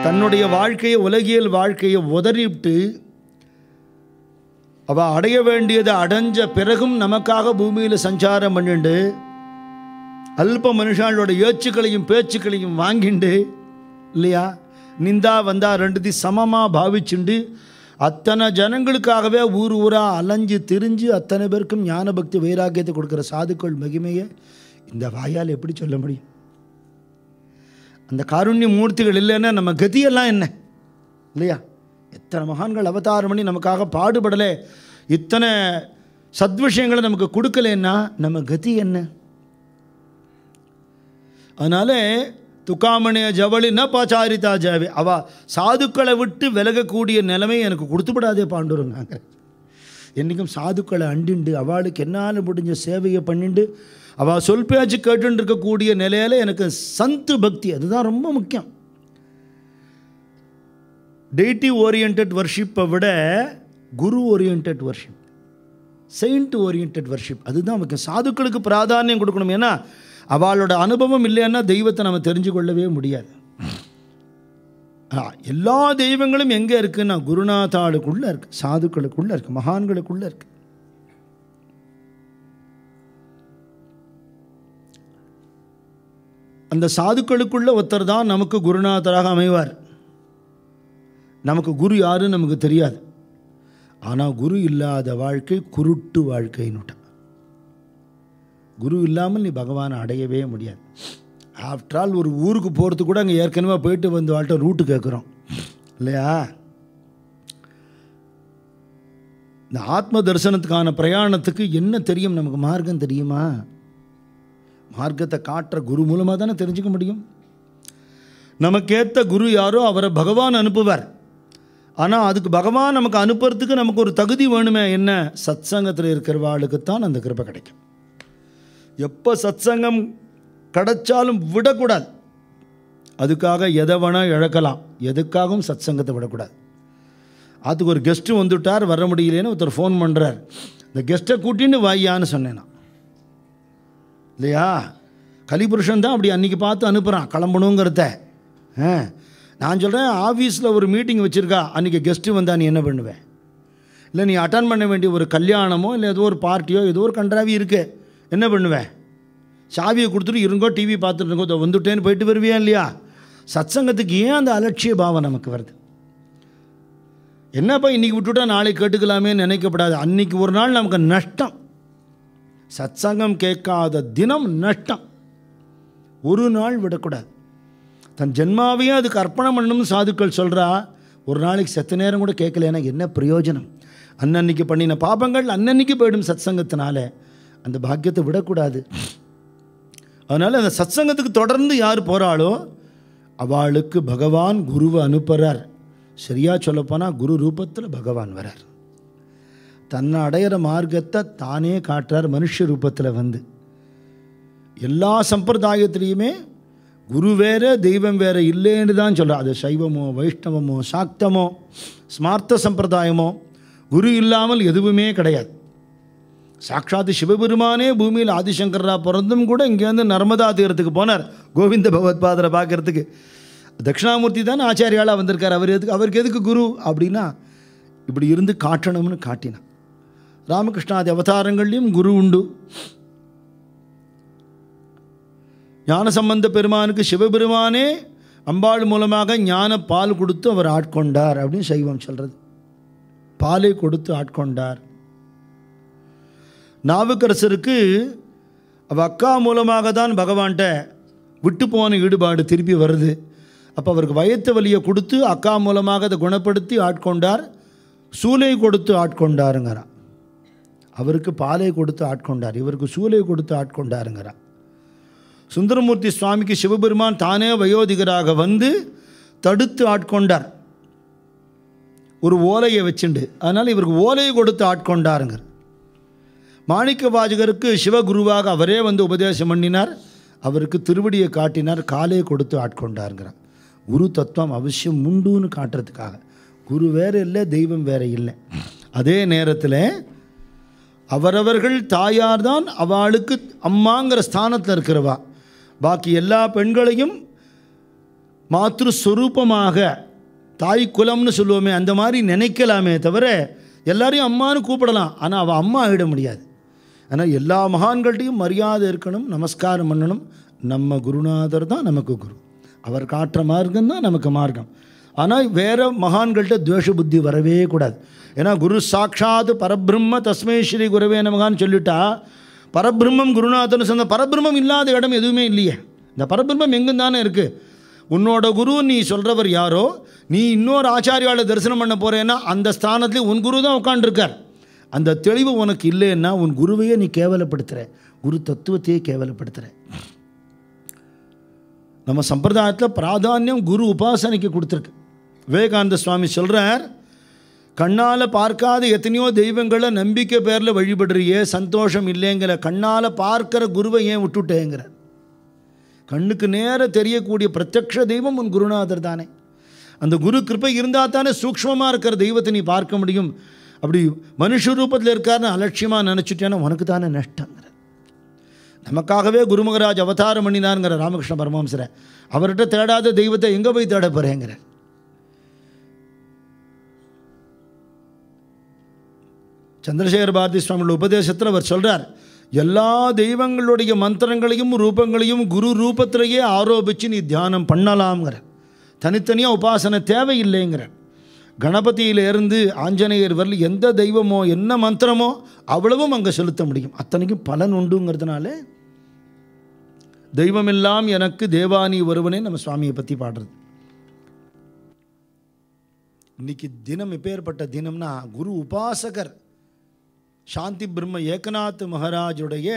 S1: தன்னுடைய வாழ்க்கையை, உலகியல் வாழ்க்கையை உதறிவிட்டு அவள் அடைய வேண்டியதை அடைஞ்ச பிறகும் நமக்காக பூமியில் சஞ்சாரம் பண்ணிண்டு அல்ப மனுஷாளோட ஏச்சுக்களையும் பேச்சுக்களையும் வாங்கிண்டு இல்லையா, நிந்தா வந்தா ரெண்டுத்தையும் சமமாக பாவிச்சுண்டு அத்தனை ஜனங்களுக்காகவே ஊர் ஊராக அலைஞ்சு திரிஞ்சு அத்தனை பேருக்கும் ஞான பக்தி வைராக்கியத்தை கொடுக்குற சாதுக்கள் மகிமையை இந்த வாயால் எப்படி சொல்ல முடியும்? அந்த காருண்ய மூர்த்திகள் இல்லைன்னா நம்ம கதியெல்லாம் என்ன இல்லையா? எத்தனை மகான்கள் அவதாரம் பண்ணி நமக்காக பாடுபடலை, இத்தனை சத்விஷயங்களை நமக்கு கொடுக்கலன்னா நம்ம கதி என்ன? அதனால் துக்காமணிய ஜவளி ந பாச்சாரிதா ஜாவே, அவள் சாதுக்களை விட்டு விலகக்கூடிய நிலைமை எனக்கு கொடுத்துப்படாதே பாண்டுருங்காங்க. என்றைக்கும் சாதுக்களை அண்டிண்டு அவளுக்கு என்னால் முடிஞ்ச சேவையை பண்ணிண்டு அவள் சொல் பேச்சு கேட்டுன்னு இருக்கக்கூடிய நிலையில் எனக்கு சந்து பக்தி அதுதான் ரொம்ப முக்கியம். டெய்டி ஓரியன்ட் வர்ஷிப்பை விட guru oriented worship, saint oriented worship அதுதான் முக்கியம். சாதுக்களுக்கு பிராதானியம் கொடுக்கணும். ஏன்னா அவளோட அனுபவம் இல்லைன்னா தெய்வத்தை நம்ம தெரிஞ்சு கொள்ளவே முடியாது. எல்லா தெய்வங்களும் எங்கே இருக்குன்னா குருநாதாளுக்குள்ளே இருக்குது, சாதுக்களுக்குள்ளே இருக்குது, மகான்களுக்குள்ளே இருக்குது. அந்த சாதுக்களுக்குள்ள ஒருத்தர் தான் நமக்கு குருநாதராக அமைவார். நமக்கு குரு யாருன்னு நமக்கு தெரியாது. ஆனால் குரு இல்லாத வாழ்க்கை குருட்டு வாழ்க்கைன்னுட்டான். குரு இல்லாமல் நீ பகவானை அடையவே முடியாது. ஆஃப்டர் ஆல் ஒரு ஊருக்கு போகிறதுக்கு கூட அங்கே ஏற்கனவே போயிட்டு வந்து வாழ்க்கை ரூட்டு கேட்குறோம் இல்லையா? இந்த ஆத்ம தரிசனத்துக்கான பிரயாணத்துக்கு என்ன தெரியும் நமக்கு? மார்க்கம் தெரியுமா? மார்க்கத்தை காட்டுற குரு மூலமாக தானே தெரிஞ்சுக்க முடியும். நமக்கேற்ற குரு யாரோ அவரை பகவான் அனுப்புவார். ஆனால் அதுக்கு பகவான் நமக்கு அனுப்புறதுக்கு நமக்கு ஒரு தகுதி வேணுமே. என்ன? சத் சங்கத்தில் இருக்கிறவாளுக்குத்தான் அந்த கிருபை கிடைக்கும். எப்போ சத் சங்கம் கிடைச்சாலும் விடக்கூடாது. அதுக்காக எதை வேணால் இழக்கலாம், எதுக்காகவும் சத் சங்கத்தை விடக்கூடாது. அதுக்கு ஒரு கெஸ்ட்டு வந்துவிட்டார், வர முடியலேன்னு ஒருத்தர் ஃபோன் பண்ணுறார். இந்த கெஸ்ட்டை கூட்டின்னு வாயான்னு சொன்னேன் நான் இல்லையா? கலிபுருஷன் தான் அப்படி அன்றைக்கி பார்த்து அனுப்புகிறான் கிளம்பணுங்கிறத. நான் சொல்கிறேன், ஆஃபீஸில் ஒரு மீட்டிங் வச்சுருக்கா, அன்றைக்கி கெஸ்ட்டு வந்தால் நீ என்ன பண்ணுவேன்? இல்லை நீ அட்டன் பண்ண வேண்டிய ஒரு கல்யாணமோ இல்லை ஏதோ ஒரு பார்ட்டியோ ஏதோ ஒரு கன்றாவி இருக்குது, என்ன பண்ணுவேன்? சாவியை கொடுத்துட்டு இருங்கோ, டிவி பார்த்துட்டு இருக்கோ, வந்துட்டேன்னு போயிட்டு வருவியா இல்லையா? சத்சங்கத்துக்கு ஏன் அந்த அலட்சிய பாவம் நமக்கு வருது? என்னப்பா இன்றைக்கி விட்டுவிட்டா நாளைக்கு கேட்டுக்கலாமே நினைக்கப்படாது. அன்றைக்கி ஒரு நாள் நமக்கு நஷ்டம். சத்சங்கம் கேட்காத தினம் நஷ்டம். ஒரு நாள் விடக்கூடாது. தன் ஜென்மாவையே அதுக்கு அர்ப்பணம் பண்ணணும்னு சாதுக்கள் சொல்கிறா. ஒரு நாளைக்கு செத்த நேரம் கூட கேட்கலன்னா என்ன பிரயோஜனம்? அன்னன்னைக்கு பண்ணின பாபங்கள் அன்னன்னைக்கு போய்டும் சத்சங்கத்தினால. அந்த பாக்கியத்தை விடக்கூடாது. அதனால் அந்த சத்சங்கத்துக்கு தொடர்ந்து யார் போகிறாளோ அவளுக்கு பகவான் குருவை அனுப்புகிறார். சரியாக சொல்லப்போனால் குரு ரூபத்தில் பகவான் வரார். தன்னை அடையிற மார்க்கத்தை தானே காட்டுறார் மனுஷ ரூபத்தில் வந்து. எல்லா சம்பிரதாயத்திலையுமே குரு வேறு தெய்வம் வேறு இல்லைன்னு தான் சொல்கிறார். அது சைவமோ வைஷ்ணவமோ சாக்தமோ ஸ்மார்த்த சம்பிரதாயமோ குரு இல்லாமல் எதுவுமே கிடையாது. சாட்சாத்து சிவபெருமானே பூமியில் ஆதிசங்கரா பிறந்தும் கூட இங்கேருந்து நர்மதா தீரத்துக்கு போனார் கோவிந்த பகவத்பாதரை பார்க்கறதுக்கு. தட்சிணாமூர்த்தி தானே ஆச்சாரியாலாக வந்திருக்கார். அவருக்கு எதுக்கு குரு அப்படின்னா இப்படி இருந்து காட்டணும்னு காட்டினான். ராமகிருஷ்ணாதி அவதாரங்கள்லையும் குரு உண்டு. ஞானசம்பந்த பெருமானுக்கு சிவபெருமானே அம்பாள் மூலமாக ஞான பால் கொடுத்து அவர் ஆட்கொண்டார் அப்படின்னு சைவம் சொல்கிறது. பாலை கொடுத்து ஆட்கொண்டார். நாவுக்கரசருக்கு அவள் அக்கா மூலமாக தான் பகவான்கிட்ட விட்டு போன ஈடுபாடு திருப்பி வருது. அப்போ அவருக்கு வயத்து வலியை கொடுத்து அக்கா மூலமாக அதை குணப்படுத்தி ஆட்கொண்டார். சூலை கொடுத்து ஆட்கொண்டாருங்கிறான். அவருக்கு பாலை கொடுத்து ஆட்கொண்டார், இவருக்கு சூலை கொடுத்து ஆட்கொண்டாருங்கிறான். சுந்தரமூர்த்தி சுவாமிக்கு சிவபெருமான் தானே வயோதிகராக வந்து தடுத்து ஆட்கொண்டார் ஒரு ஓலையை வச்சுண்டு. அதனால் இவருக்கு ஓலையை கொடுத்து ஆட்கொண்டாருங்கிற. மாணிக்க வாசகருக்கு சிவகுருவாக அவரே வந்து உபதேசம் பண்ணினார். அவருக்கு திருவடியை காட்டினார், காலே கொடுத்து ஆட்கொண்டாருங்கிறார். குரு தத்துவம் அவசியம் உண்டுன்னு காட்டுறதுக்காக. குரு வேறு இல்லை, தெய்வம் வேறு இல்லை. அதே நேரத்தில் அவரவர்கள் தாயார் தான் அவளுக்கு அம்மாங்கிற ஸ்தானத்தில் இருக்கிறவா. பாக்கி எல்லா பெண்களையும் மாத்ருஸ்வரூபமாக, தாய் குலம்னு சொல்லுவோமே அந்த மாதிரி நினைக்கலாமே தவிர எல்லாரையும் அம்மானு கூப்பிடலாம். ஆனால் அவள் அம்மா ஆகிட முடியாது. ஆனால் எல்லா மகான்கள்ட்டையும் மரியாதை இருக்கணும், நமஸ்காரம் பண்ணணும். நம்ம குருநாதர் தான் நமக்கு குரு, அவர் காட்டுற மார்க்கம் தான் நமக்கு மார்க்கம். ஆனால் வேறு மகான்கள்கிட்ட துவேஷ புத்தி வரவே கூடாது. ஏன்னா குரு சாட்சாத் பரபிரம்ம தஸ்மை ஸ்ரீ குருவே நமகான்னு சொல்லிட்டா, பரபிரம்மம் குருநாதர்னு சொன்ன பரபிரம்மம் இல்லாத இடம் எதுவுமே இல்லையே. இந்த பரபிரம்மம் எங்கும் தானே இருக்குது. உன்னோட குரு நீ சொல்கிறவர் யாரோ, நீ இன்னொரு ஆச்சாரியாவை தரிசனம் பண்ண போகிறேன்னா அந்த ஸ்தானத்துலேயும் உன் குரு தான் உட்காண்டிருக்கார். அந்த தெளிவு உனக்கு இல்லைன்னா உன் குருவையே நீ கேவலப்படுத்துகிற, குரு தத்துவத்தையே கேவலப்படுத்துகிற. நம்ம சம்பிரதாயத்தில் பிராதானியம் குரு உபாசனைக்கு கொடுத்துருக்கு. விவேகானந்த சுவாமி சொல்கிறார், கண்ணால் பார்க்காத எத்தனையோ தெய்வங்களை நம்பிக்கை பேரில் வழிபடுறியே, சந்தோஷம் இல்லைங்கிற. கண்ணால் பார்க்கிற குருவை ஏன் விட்டுட்டேங்கிற. கண்ணுக்கு நேர தெரியக்கூடிய பிரத்யக்ஷ தெய்வம் உன் குருநாதர் தானே. அந்த குரு கிருப்பை இருந்தால் தானே சூக்ஷ்மமாக இருக்கிற தெய்வத்தை நீ பார்க்க முடியும். அப்படி மனுஷ ரூபத்தில் இருக்காருன்னு அலட்சியமாக நினச்சிட்டேன்னா உனக்கு தானே நஷ்டங்கிற. நமக்காகவே குருமகராஜ் அவதாரம் பண்ணினாருங்கிற ராமகிருஷ்ண பரமஹம்சரை. அவர்கிட்ட தேடாத தெய்வத்தை எங்கே போய் தேட போகிறேங்கிற. சந்திரசேகர பாரதி சுவாமியோட உபதேசத்தில் அவர் சொல்கிறார், எல்லா தெய்வங்களுடைய மந்திரங்களையும் ரூபங்களையும் குரு ரூபத்திலேயே ஆரோபித்து நீ தியானம் பண்ணலாம்ங்கிற. தனித்தனியாக உபாசனை தேவையில்லைங்கிற. கணபதியிலேருந்து ஆஞ்சநேயர் வரல எந்த தெய்வமோ என்ன மந்திரமோ அவ்வளவும் அங்கே செலுத்த முடியும். அத்தனைக்கும் பலன் உண்டுங்கிறதுனால தெய்வமெல்லாம் எனக்கு தேவானி ஒருவனே நம்ம சுவாமியை பற்றி பாடுறது. இன்னைக்கு தினம் எப்பேற்பட்ட தினம்னா குரு உபாசகர் சாந்தி பிரம்ம ஏகநாத் மகாராஜுடைய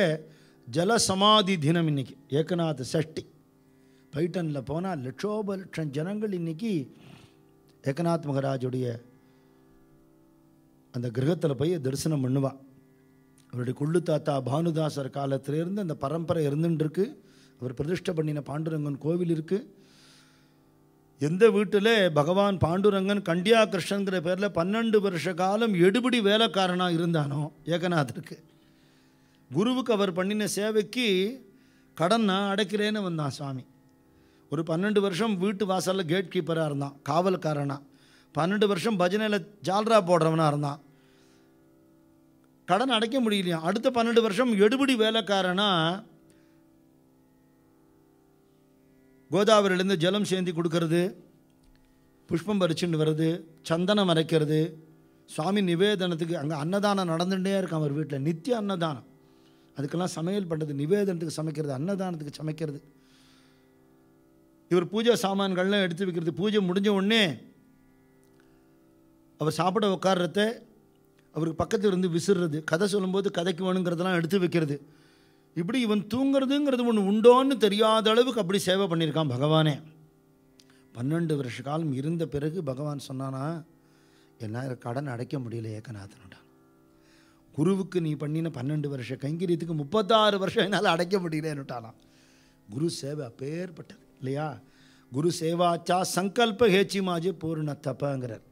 S1: ஜலசமாதி தினம். இன்றைக்கி ஏகநாத் சஷ்டி. பைட்டனில் போனால் லட்சோப லட்சம் ஜனங்கள் இன்றைக்கி ஏகநாத் மகாராஜுடைய அந்த கிரகத்தில் போய் தரிசனம் பண்ணுவாள். அவருடைய கொள்ளு தாத்தா பானுதாசர் காலத்திலேருந்து அந்த பரம்பரை இருந்துட்டுருக்கு. அவர் பிரதிஷ்டை பண்ணின பாண்டுரங்கன் கோவில் இருக்குது. எந்த வீட்டில் பகவான் பாண்டுரங்கன் கண்டியா கிருஷ்ணங்கிற பேரில் 12 வருஷ காலம் எடுபடி வேலைக்காரனாக இருந்தானோ ஏகநாதருக்கு, குருவுக்கு அவர் பண்ணின சேவைக்கு கடன் நான் அடைக்கிறேன்னு வந்தான் சுவாமி. ஒரு 12 வருஷம் வீட்டு வாசலில் கேட் கீப்பராக இருந்தான், காவல்காரனாக. 12 வருஷம் பஜனையில் ஜால்ரா போடுறவனாக இருந்தான். கடன் அடைக்க முடியலையா. அடுத்த 12 வருஷம் எடுபடி வேலைக்காரனாக கோதாவரியிலேருந்து ஜலம் சேந்தி கொடுக்கறது, புஷ்பம் பறிச்சுட்டு வர்றது, சந்தனம் அரைக்கிறது, சுவாமி நிவேதனத்துக்கு அங்கே அன்னதானம் நடந்துகிட்டே இருக்கும் அவர் வீட்டில். நித்திய அன்னதானம். அதுக்கெல்லாம் சமையல் பண்ணுறது, நிவேதனத்துக்கு சமைக்கிறது, அன்னதானத்துக்கு சமைக்கிறது. இவர் பூஜை சாமான்கள்லாம் எடுத்து வைக்கிறது. பூஜை முடிஞ்ச உடனே அவர் சாப்பிட உட்கார்றத அவருக்கு பக்கத்தில் இருந்து விசிறுறது, கதை சொல்லும்போது கதைக்கு வேணுங்கிறதெல்லாம் எடுத்து வைக்கிறது. இப்படி இவன் தூங்கிறதுங்கிறது ஒன்று உண்டோன்னு தெரியாத அளவுக்கு அப்படி சேவை பண்ணியிருக்கான் பகவானே. 12 வருஷ காலம் இருந்த பிறகு பகவான் சொன்னானா, என்னால் கடன் அடைக்க முடியல ஏகநாதனோட. குருவுக்கு நீ பண்ணின 12 வருஷ கைங்கரியத்துக்கு 36 வருஷம் என்னால் அடைக்க முடியலன்னுட்டாலாம். குரு சேவை அப்பேற்பட்டது இல்லையா. குரு சேவாச்சா சங்கல்ப ஹேச்சி மாஜே பூர்ண தப்பங்கிறார்.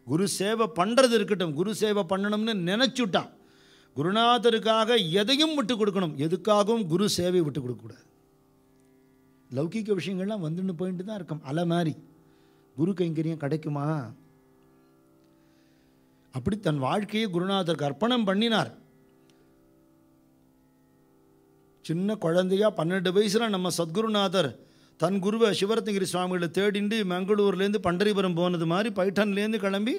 S1: குரு சேவை பண்ணுறது இருக்கட்டும், குரு சேவை பண்ணணும்னு நினச்சுட்டான். குருநாதருக்காக எதையும் விட்டு கொடுக்கணும், எதுக்காகவும் குரு சேவை விட்டு கொடுக்கக்கூடாது. லௌகிக விஷயங்கள்லாம் வந்துன்னு போயிட்டு தான் இருக்கும் அலை மாதிரி. குரு கைங்கரியம் கிடைக்குமா? அப்படி தன் வாழ்க்கையை குருநாதருக்கு அர்ப்பணம் பண்ணினார். சின்ன குழந்தையா 12 வயசில் நம்ம சத்குருநாதர் தன் குருவை சிவரத்னகிரி சுவாமிகளை தேடிண்டு மங்களூர்லேருந்து பண்டரிபுரம் போனது மாதிரி பைட்டன்லேருந்து கிளம்பி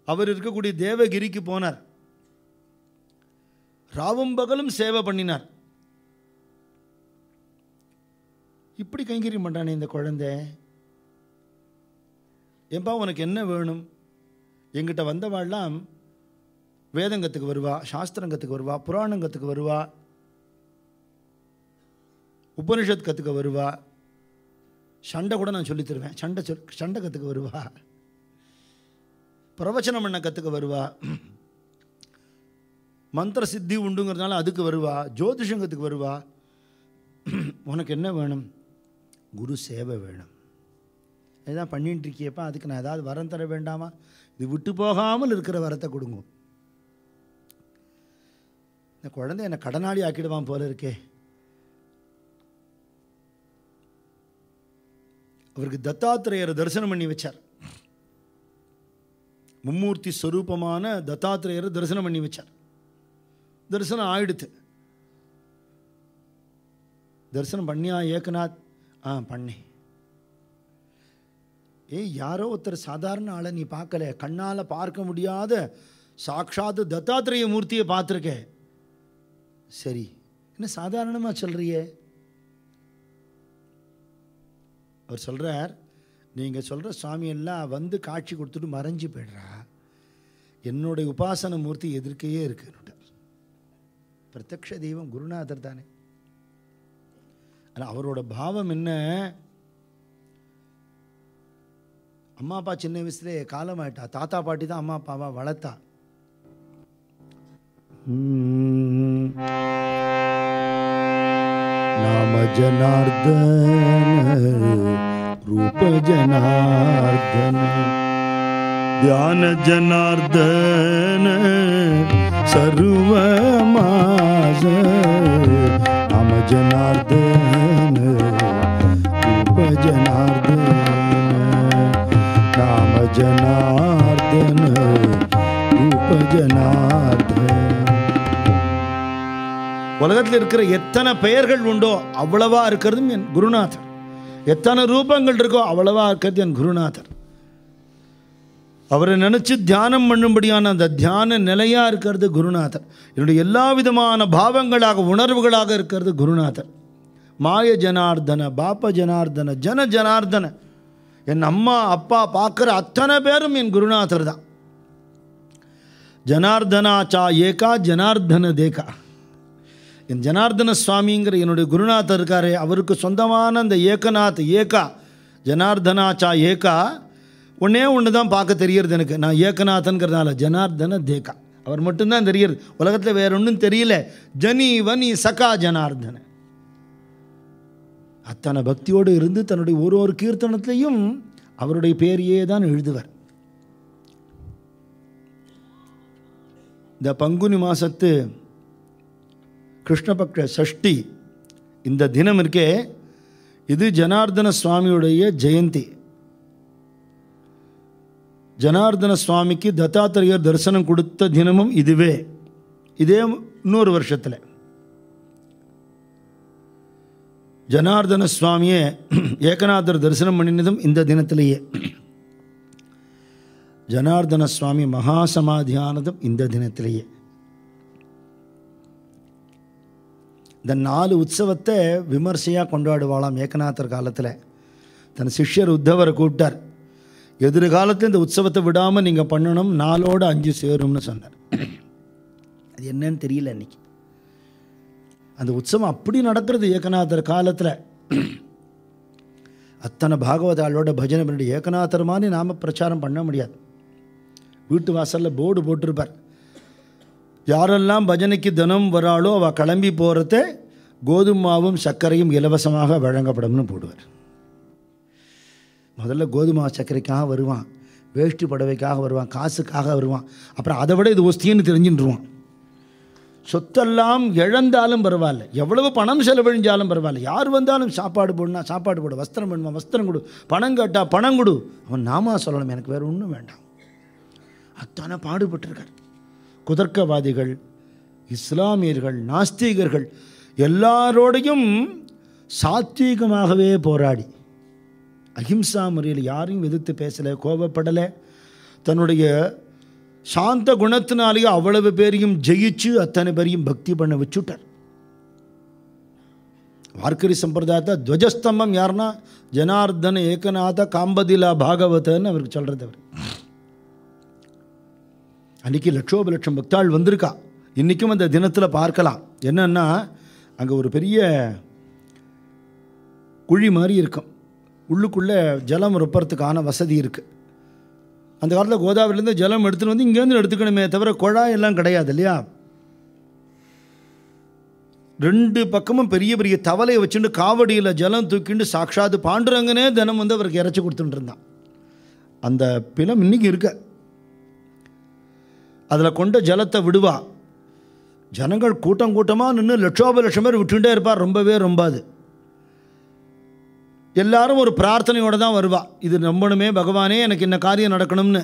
S1: அவர் இருக்கக்கூடிய தேவகிரிக்கு போனார். ராவும் பகலும் சேவை பண்ணினார். இப்படி கைங்கரியம் பண்ணுறானே இந்த குழந்தை. ஏன்பா உனக்கு என்ன வேணும்? எங்கிட்ட வந்தவாள்லாம் வேதங்கத்துக்கு வருவா, சாஸ்திரங்கத்துக்கு வருவா, புராணங்கத்துக்கு வருவா, உபனிஷத் கற்றுக்க வருவா, சண்டை கூட நான் சொல்லித் தருவேன், சண்டை கற்றுக்க வருவா, பிரவச்சனம் பண்ண கற்றுக்க வருவா, மந்திர சித்தி உண்டுங்கிறதுனால அதுக்கு வருவா, ஜோதிஷங்கத்துக்கு வருவா. உனக்கு என்ன வேணும்? குரு சேவை வேணும். இதுதான் பண்ணிட்டு இருக்கியப்பா, அதுக்கு நான் ஏதாவது வரம் தர வேண்டாமா? இது விட்டு போகாமல் இருக்கிற வரத்தை கொடுங்க. இந்த குழந்தை என்னை கடனாளி ஆக்கிடுவான் போல இருக்கே. அவருக்கு தத்தாத்திரேயரை தரிசனம் பண்ணி வச்சார். மும்மூர்த்தி ஸ்வரூபமான தத்தாத்திரேயரை தரிசனம் பண்ணி வச்சார். தரிசனம் ஆயிடுத்து. தரிசனம் பண்ணியா ஏகநாத்? பண்ணேன். யாரோ ஒருத்தர் சாதாரண ஆளை நீ பார்க்கல, கண்ணால் பார்க்க முடியாத சாட்சாத் தத்தாத்திரேய மூர்த்தியை பார்த்துருக்கே. சரி, என்ன சாதாரணமாக சொல்றியே? அவர் சொல்கிறார், நீங்கள் சொல்கிற சுவாமியெல்லாம் வந்து காட்சி கொடுத்துட்டு மறைஞ்சு போய்ட்றா, என்னுடைய உபாசன மூர்த்தி எதிர்க்கையே இருக்குன்னு. பிரத்யக்ஷ தெய்வம் குருநாதர் தானே. ஆனால் அவரோட பாவம் என்ன? அம்மா அப்பா சின்ன வயசுலே காலமாயிட்டா, தாத்தா பாட்டி தான் அம்மா அப்பாவா வளர்த்தா. நாம ஜனார்தன ரூப ஜனார்தன தியான ஜனார்தன சர்வமாச நாம ஜனார்தன ரூப ஜனார்தன நாம ஜனார்தன ரூப ஜனார்தன. உலகத்தில் இருக்கிற எத்தனை பெயர்கள் உண்டோ அவ்வளவா இருக்கிறதும் என் குருநாதர். எத்தனை ரூபங்கள் இருக்கோ அவ்வளவா இருக்கிறது என் குருநாதர். அவரை நினச்சி தியானம் பண்ணும்படியான அந்த தியான நிலையாக இருக்கிறது குருநாதர். என்னுடைய எல்லா விதமான பாவங்களாக உணர்வுகளாக இருக்கிறது குருநாதர். மாய ஜனார்தன, பாப்ப ஜனார்தன, ஜன ஜனார்தன, என் அம்மா அப்பா பார்க்குற அத்தனை பேரும் என் குருநாதர் தான். ஜனார்தனா சா ஏகா ஜனார்தன தேகா. என் ஜனார்தன சுவாமிங்கிற என்னுடைய குருநாதர் இருக்காரே, அவருக்கு சொந்தமான அந்த ஏகநாத் ஏகா ஜனார்தனா சா ஏகா ஒன்றே ஒன்று தான் பார்க்க தெரியறது எனக்கு. நான் ஏகநாதன்கிறதுனால ஜனார்தன தேகா அவர் மட்டும்தான் தெரியுது. உலகத்தில் வேற ஒன்றும் தெரியல. ஜனி வனி சகா ஜனார்தன. அத்தனை பக்தியோடு இருந்து தன்னுடைய ஒரு கீர்த்தனத்திலையும் அவருடைய பேரையே தான் எழுதுவார். இந்த பங்குனி மாசத்து கிருஷ்ணபக்ஷ சஷ்டி இந்த தினம் இருக்கே, இது ஜனார்தன சுவாமியுடைய ஜெயந்தி. ஜனார்தன சுவாமிக்கு தத்தாத்திரேயர் தரிசனம் கொடுத்த தினமும் இதுவே. இதே இன்னொரு வருஷத்தில் ஜனார்தன சுவாமியை ஏகநாதர் தரிசனம் பண்ணினதும் இந்த தினத்திலேயே. ஜனார்தன சுவாமி மகாசமாதியானதும் இந்த தினத்திலேயே. இந்த 4 உற்சவத்தை விமர்சையாக கொண்டாடுவாளாம் ஏகநாதர் காலத்தில். தன் சிஷ்யர் உத்தவரை கூப்பிட்டார். எதிர்காலத்தில் இந்த உற்சவத்தை விடாமல் நீங்கள் பண்ணணும், 4ஓடு 5 சேரும்னு சொன்னார். அது என்னன்னு தெரியல இன்னைக்கு. அந்த உற்சவம் அப்படி நடக்கிறது ஏகநாதர் காலத்தில். அத்தனை பாகவதாளோட பஜனை பண்ணி ஏகநாதர் மாதிரி நாம் பிரச்சாரம் பண்ண முடியாது. வீட்டு வாசலில் போர்டு போட்டிருப்பார், யாரெல்லாம் பஜனைக்கு தினம் வராளோ அவள் கிளம்பி போகிறத கோதுமாவும் சர்க்கரையும் இலவசமாக வழங்கப்படும்னு போடுவார். முதல்ல கோதுமா சர்க்கரைக்காக வருவான், வேஷ்டி புடவைக்காக வருவான், காசுக்காக வருவான். அப்புறம் அதை விட இது ஒஸ்தின்னு தெரிஞ்சுட்டுருவான். சொத்தெல்லாம் இழந்தாலும் பரவாயில்ல, எவ்வளவு பணம் செலவழிஞ்சாலும் பரவாயில்ல, யார் வந்தாலும் சாப்பாடு போடனா சாப்பாடு போடு, வஸ்திரம் வேணுமா வஸ்திரம் கொடு, பணம் கேட்டா பணம் கொடு. அவன் நாமா சொல்லணும், எனக்கு வேறு ஒன்றும் வேண்டாம். அத்தான பாடுபட்டிருக்கார். குதர்க்கவாதிகள், இஸ்லாமியர்கள், நாஸ்திகர்கள் எல்லாரோடையும் சாத்வீகமாகவே போராடி அஹிம்சா முறையில் யாரையும் எதிர்த்து பேசலை, கோபப்படலை. தன்னுடைய சாந்த குணத்தினாலேயே அவ்வளவு பேரையும் ஜெயிச்சு அத்தனை பேரையும் பக்தி பண்ண வச்சுட்டார். வார்க்கரி சம்பிரதாயத்தை துவஜஸ்தம்பம் யாருன்னா ஜனார்தன ஏகநாத காம்பதிலா பாகவதன்னு அவருக்கு சொல்கிறது. அவர் அன்றைக்கி லட்சோப லட்சம் பக்தாள் வந்திருக்கா. இன்றைக்கும் அந்த தினத்தில் பார்க்கலாம். என்னன்னா அங்கே ஒரு பெரிய குழி மாதிரி இருக்கும், உள்ளுக்குள்ளே ஜலம் ரொப்பறதுக்கான வசதி இருக்குது. அந்த காலத்தில் கோதாவரிலேருந்து ஜலம் எடுத்துகிட்டு வந்து இங்கேருந்து எடுத்துக்கணுமே தவிர குழாய் எல்லாம் கிடையாது இல்லையா. 2 பக்கமும் பெரிய பெரிய தவலையை வச்சுட்டு காவடியில் ஜலம் தூக்கிண்டு சாட்சாத்து பாண்டுரங்கனே தினம் வந்து அவருக்கு இறைச்சி கொடுத்துட்டு இருந்தான். அந்த பிலம் இன்னைக்கு இருக்க. அதில் கொண்ட ஜலத்தை விடுவா. ஜனங்கள் கூட்டம் கூட்டமாக நின்று லட்சோபலட்சம் பேர் விட்டுட்டே இருப்பார். ரொம்ப அது எல்லாரும் ஒரு பிரார்த்தனையோடு தான் வருவா. இது நம்பணுமே பகவானே, எனக்கு இந்த காரியம் நடக்கணும்னு.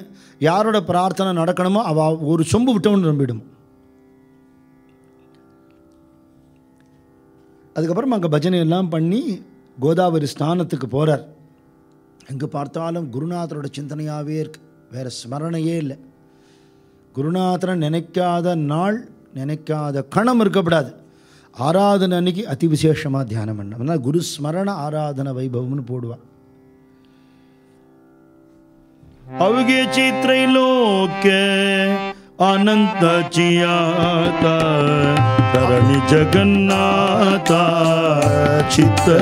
S1: யாரோட பிரார்த்தனை நடக்கணுமோ அவள் ஒரு சொம்பு விட்டவன்னு நம்பிடும். அதுக்கப்புறம் அங்கே பஜனை எல்லாம் பண்ணி கோதாவரி ஸ்நானத்துக்கு போகிறார். எங்கே பார்த்தாலும் குருநாதரோட சிந்தனையாகவே இருக்கு, வேறு ஸ்மரணையே இல்லை. குருநாதரை நினைக்காத நாள், நினைக்காத கணம் இருக்கப்படாது. ஆராதனை அன்னைக்கு அதி விசேஷமாக தியானம் பண்ண குரு ஸ்மரண ஆராதன வைபவம்னு போடுவாள். அவுகே சித்ரைலோக அனந்த சியாதா தரணி ஜகநாதா சித்தே